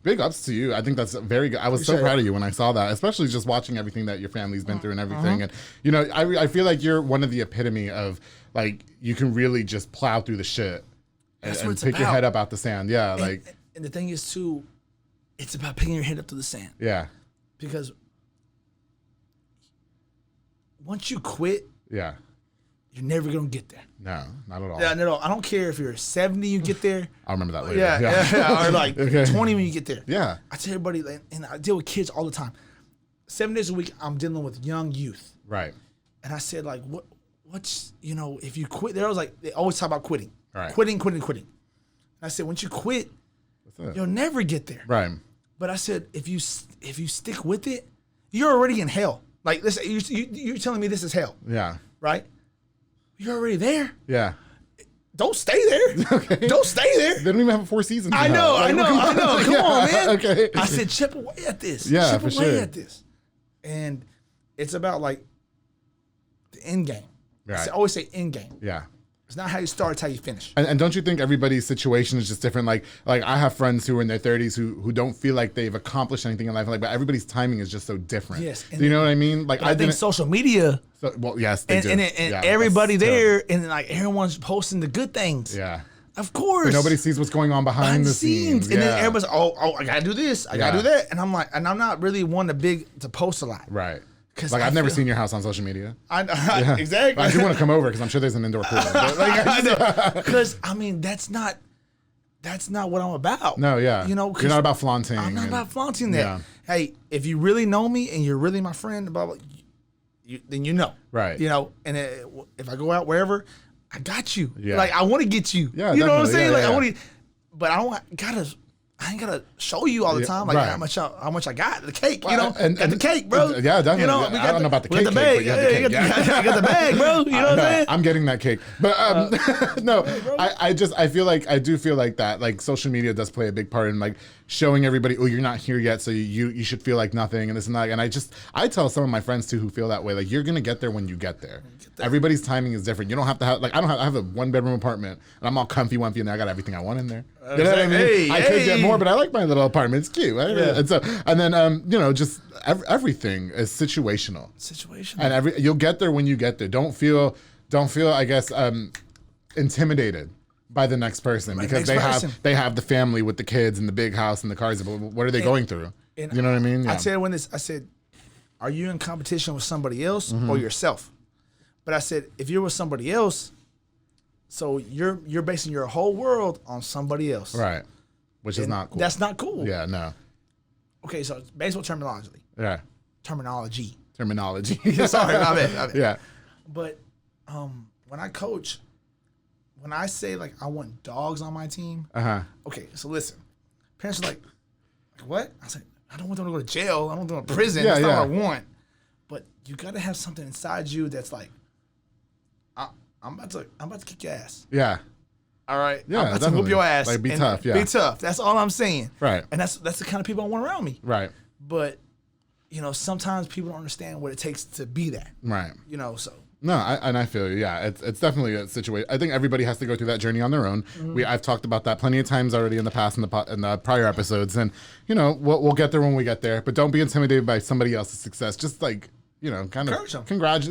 Speaker 1: big ups to you. I think that's very good. I was so proud of you when I saw that, especially just watching everything that your family's been through and everything. And, you know, I feel like you're one of the epitome of, like, you can really just plow through the shit and pick your head up out the sand. Yeah,
Speaker 2: and the thing is, too, it's about picking your head up to the sand.
Speaker 1: Yeah.
Speaker 2: Because once you quit,
Speaker 1: Yeah.
Speaker 2: you're never going to get there.
Speaker 1: No, not at all.
Speaker 2: Yeah, no, I don't care if you're 70, you get there.
Speaker 1: I'll remember that later.
Speaker 2: Yeah. Or like
Speaker 1: Okay.
Speaker 2: 20 when you get there.
Speaker 1: Yeah.
Speaker 2: I tell everybody, and I deal with kids all the time. 7 days a week, I'm dealing with young youth.
Speaker 1: Right.
Speaker 2: And I said, like, what's, you know, if you quit, they always talk about quitting.
Speaker 1: Right.
Speaker 2: Quitting. And I said, once you quit, you'll never get there.
Speaker 1: Right.
Speaker 2: But I said, if you stick with it, you're already in hell. Like, listen, you're telling me this is hell.
Speaker 1: Yeah.
Speaker 2: Right? You're already there.
Speaker 1: Yeah.
Speaker 2: Don't stay there.
Speaker 1: Okay.
Speaker 2: Don't stay there.
Speaker 1: They don't even have 4 seasons.
Speaker 2: I know. Come on, man.
Speaker 1: Okay.
Speaker 2: I said, chip away at this.
Speaker 1: Yeah,
Speaker 2: chip
Speaker 1: for
Speaker 2: away
Speaker 1: sure.
Speaker 2: at this. And it's about like the end game.
Speaker 1: Right.
Speaker 2: I always say end game.
Speaker 1: Yeah.
Speaker 2: It's not how you start, it's how you finish.
Speaker 1: And don't you think everybody's situation is just different? Like I have friends who are in their 30s who don't feel like they've accomplished anything in life. Like, but everybody's timing is just so different.
Speaker 2: Yes.
Speaker 1: Do you know what I mean? Like
Speaker 2: I think social media.
Speaker 1: Well, yes, they do.
Speaker 2: And
Speaker 1: Yeah,
Speaker 2: everybody
Speaker 1: that's
Speaker 2: there,
Speaker 1: terrible.
Speaker 2: and like everyone's posting the good things.
Speaker 1: Yeah.
Speaker 2: Of course.
Speaker 1: But nobody sees what's going on behind the scenes.
Speaker 2: And
Speaker 1: Yeah.
Speaker 2: then everybody's, I gotta do this, I gotta do that. And I'm like, and I'm not really one to post a lot.
Speaker 1: Right.
Speaker 2: 'Cause
Speaker 1: Like, I've never
Speaker 2: feel-
Speaker 1: seen your house on social media.
Speaker 2: Exactly.
Speaker 1: But I do want to come over because I'm sure there's an indoor pool. But, like,
Speaker 2: Because I mean, that's not what I'm about.
Speaker 1: no, yeah.
Speaker 2: You know,
Speaker 1: you're not about flaunting.
Speaker 2: I'm not
Speaker 1: and-
Speaker 2: about flaunting that.
Speaker 1: Yeah.
Speaker 2: Hey, if you really know me and you're really my friend, blah, blah, then you know.
Speaker 1: Right.
Speaker 2: You know, and if I go out wherever, I got you.
Speaker 1: Yeah.
Speaker 2: Like I want to get you.
Speaker 1: Yeah,
Speaker 2: you know what I'm
Speaker 1: definitely.
Speaker 2: saying?
Speaker 1: Yeah,
Speaker 2: like
Speaker 1: yeah.
Speaker 2: I want to, but I ain't gotta show you all the time like
Speaker 1: right.
Speaker 2: how much I got the cake. You
Speaker 1: Well,
Speaker 2: know,
Speaker 1: and-
Speaker 2: got the cake, bro.
Speaker 1: Yeah, definitely.
Speaker 2: You know,
Speaker 1: Yeah,
Speaker 2: we
Speaker 1: I
Speaker 2: got
Speaker 1: don't know about the
Speaker 2: we got
Speaker 1: cake,
Speaker 2: bag.
Speaker 1: but you have the cake.
Speaker 2: You got the bag, bro. You know what I'm saying?
Speaker 1: I'm getting that cake, but no, I do feel like that. Like social media does play a big part in like showing everybody, oh, you're not here yet, so you should feel like nothing and this and that. And I tell some of my friends too who feel that way, like you're gonna get there when you get there. Everybody's timing is different. You don't have to have I have a 1-bedroom apartment and I'm all comfy wumpy and I got everything I want in there. You know what I mean? I could get more, but I like my little apartment. It's cute. Right?
Speaker 2: Yeah.
Speaker 1: And then you know, just everything is situational.
Speaker 2: Situation.
Speaker 1: And you'll get there when you get there. Don't feel I guess intimidated by the next person because they have the family with the kids and the big house and the cars. But what are they going through? You know what I mean? Yeah.
Speaker 2: I said, are you in competition with somebody else or yourself? But I said, if you're with somebody else, so you're basing your whole world on somebody else.
Speaker 1: Right. Which is not cool.
Speaker 2: That's not cool.
Speaker 1: Yeah, no.
Speaker 2: Okay, so baseball terminology.
Speaker 1: Yeah.
Speaker 2: Terminology. Sorry, my bad.
Speaker 1: Yeah.
Speaker 2: But when I coach, when I say like I want dogs on my team, okay, so listen. Parents are like, what? I was like, I don't want them to go to jail. I don't want them to go to prison. That's not what I want. But you gotta have something inside you that's like, I'm about to kick your ass.
Speaker 1: Yeah.
Speaker 2: All right.
Speaker 1: Yeah.
Speaker 2: I'm about to whoop your ass.
Speaker 1: Like be tough. Yeah.
Speaker 2: Be tough. That's all I'm saying.
Speaker 1: Right.
Speaker 2: And that's the kind of people I want around me.
Speaker 1: Right.
Speaker 2: But sometimes people don't understand what it takes to be that.
Speaker 1: Right.
Speaker 2: So.
Speaker 1: No, I feel you. Yeah, it's definitely a situation. I think everybody has to go through that journey on their own. I've talked about that plenty of times already in the past in the prior episodes, and we'll get there when we get there. But don't be intimidated by somebody else's success. Just like kind of encourage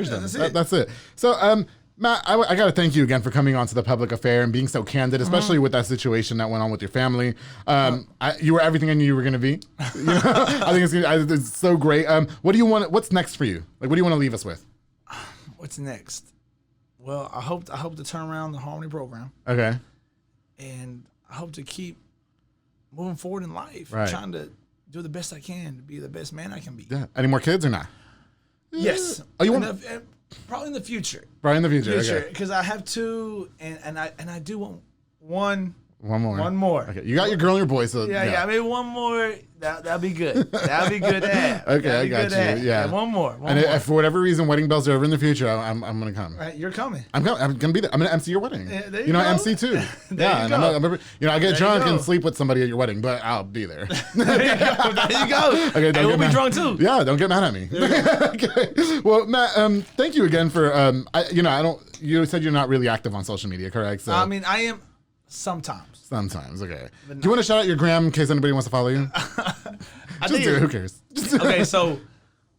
Speaker 1: them. That's it. So Matt, I got to thank you again for coming on to the public affair and being so candid, especially with that situation that went on with your family. You were everything I knew you were going to be. I think it's so great. What do you want? What's next for you? Like, what do you want to leave us with?
Speaker 2: What's next? Well, I hope to turn around the Harmony program.
Speaker 1: Okay.
Speaker 2: And I hope to keep moving forward in life, trying to do the best I can to be the best man I can be.
Speaker 1: Yeah. Any more kids or not?
Speaker 2: Yes.
Speaker 1: Oh, you want?
Speaker 2: Probably in the future.
Speaker 1: Probably in the future. Okay.
Speaker 2: Because I have two, and I do want one.
Speaker 1: One more.
Speaker 2: One more.
Speaker 1: Okay. You got your girl and your boy, so
Speaker 2: yeah. Maybe one more. That'd be good. That'd be good to have.
Speaker 1: Okay, I got you. Yeah.
Speaker 2: One more.
Speaker 1: If for whatever reason wedding bells are over in the future, I'm gonna come.
Speaker 2: Right, you're coming.
Speaker 1: I'm gonna be there. I'm gonna MC your wedding.
Speaker 2: There you go.
Speaker 1: I MC too.
Speaker 2: There you go.
Speaker 1: I get drunk and sleep with somebody at your wedding, but I'll be there.
Speaker 2: There you go.
Speaker 1: Okay,
Speaker 2: we'll be drunk too.
Speaker 1: Yeah, don't get mad at me. Okay. Well, Matt, thank you again for you said you're not really active on social media, correct? So
Speaker 2: I mean, I am sometimes.
Speaker 1: Sometimes, okay. Do you want to shout out your gram in case anybody wants to follow you? Just do it. Who cares?
Speaker 2: Okay, so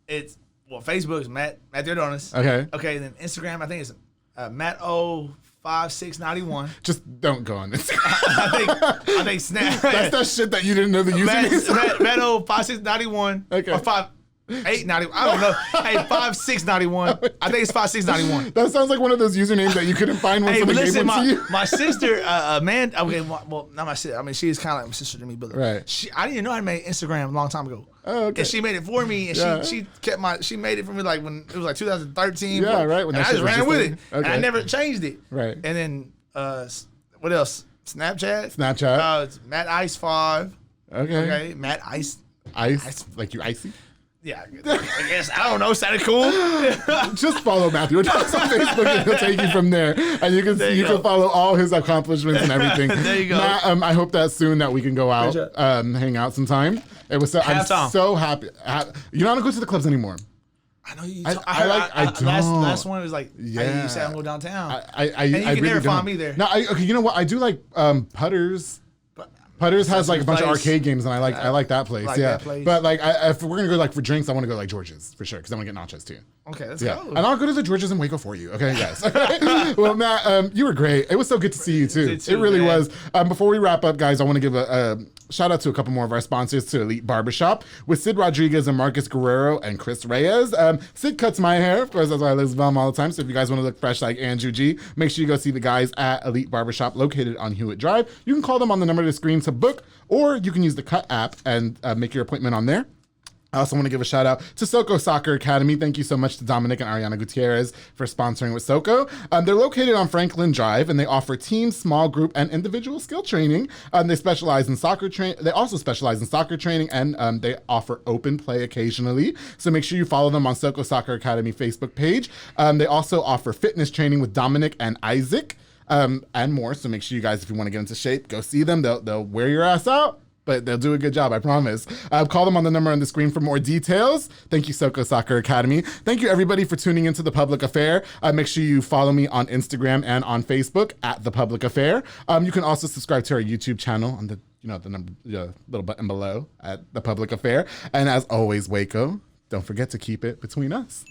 Speaker 2: it's Facebook is Matthew Ordonez.
Speaker 1: Okay.
Speaker 2: Okay, then Instagram I think it's Matt05691.
Speaker 1: Just don't go on Instagram.
Speaker 2: I think Snap.
Speaker 1: That's that shit that you didn't know the username.
Speaker 2: Matt05691. Okay. Or 5891. I don't know. Hey, 5691. I think it's 5691.
Speaker 1: That sounds like one of those usernames that you couldn't find when somebody gave one to you.
Speaker 2: My sister, Amanda. Okay, well, not my sister. I mean, she is kind of like my sister to me, but I didn't know I made Instagram a long time ago.
Speaker 1: Oh, okay.
Speaker 2: And she made it for me, and she kept she made it for me like when it was like 2013.
Speaker 1: Yeah, right.
Speaker 2: When I just ran with it. Okay. And I never changed it.
Speaker 1: Right.
Speaker 2: And then what else? Snapchat. It's Matt Ice 5.
Speaker 1: Okay.
Speaker 2: Matt Ice.
Speaker 1: Ice like you icy.
Speaker 2: Yeah, I guess. I don't know. Sounded cool.
Speaker 1: Just follow Matthew on Facebook and he'll take you from there. And you can follow all his accomplishments and everything.
Speaker 2: There you go.
Speaker 1: Matt, I hope that soon that we can go out, hang out sometime. It was I'm so happy. You don't want to go to the clubs anymore.
Speaker 2: I know you.
Speaker 1: I don't.
Speaker 2: Last one was like, you said I'm going downtown.
Speaker 1: And you
Speaker 2: can never find me there.
Speaker 1: No, okay. You know what? I do like Putters. Putters has like a bunch of arcade games, and I like that place. That place. But like, if we're gonna go like for drinks, I want to go like George's for sure, because I want to get nachos too.
Speaker 2: Okay, let's go.
Speaker 1: And I'll go to the George's in Waco for you. Okay, guys. Well, Matt, you were great. It was so good to see you too. It really was. Before we wrap up, guys, I want to give a shout out to a couple more of our sponsors, to Elite Barbershop with Sid Rodriguez and Marcus Guerrero and Chris Reyes. Sid cuts my hair. Of course, that's why I live them all the time. So if you guys want to look fresh like Andrew G, make sure you go see the guys at Elite Barbershop located on Hewitt Drive. You can call them on the number to the screen to book, or you can use the Cut app and make your appointment on there. I also want to give a shout out to Soko Soccer Academy. Thank you so much to Dominic and Ariana Gutierrez for sponsoring with Soko. They're located on Franklin Drive, and they offer team, small group, and individual skill training. They specialize in soccer training. They also specialize in soccer training, and they offer open play occasionally. So make sure you follow them on Soko Soccer Academy Facebook page. They also offer fitness training with Dominic and Isaac, and more. So make sure you guys, if you want to get into shape, go see them. They'll wear your ass out, but they'll do a good job, I promise. Call them on the number on the screen for more details. Thank you, Soko Soccer Academy. Thank you, everybody, for tuning into The Public Affair. Make sure you follow me on Instagram and on Facebook at The Public Affair. You can also subscribe to our YouTube channel on the little button below at The Public Affair. And as always, Waco, don't forget to keep it between us.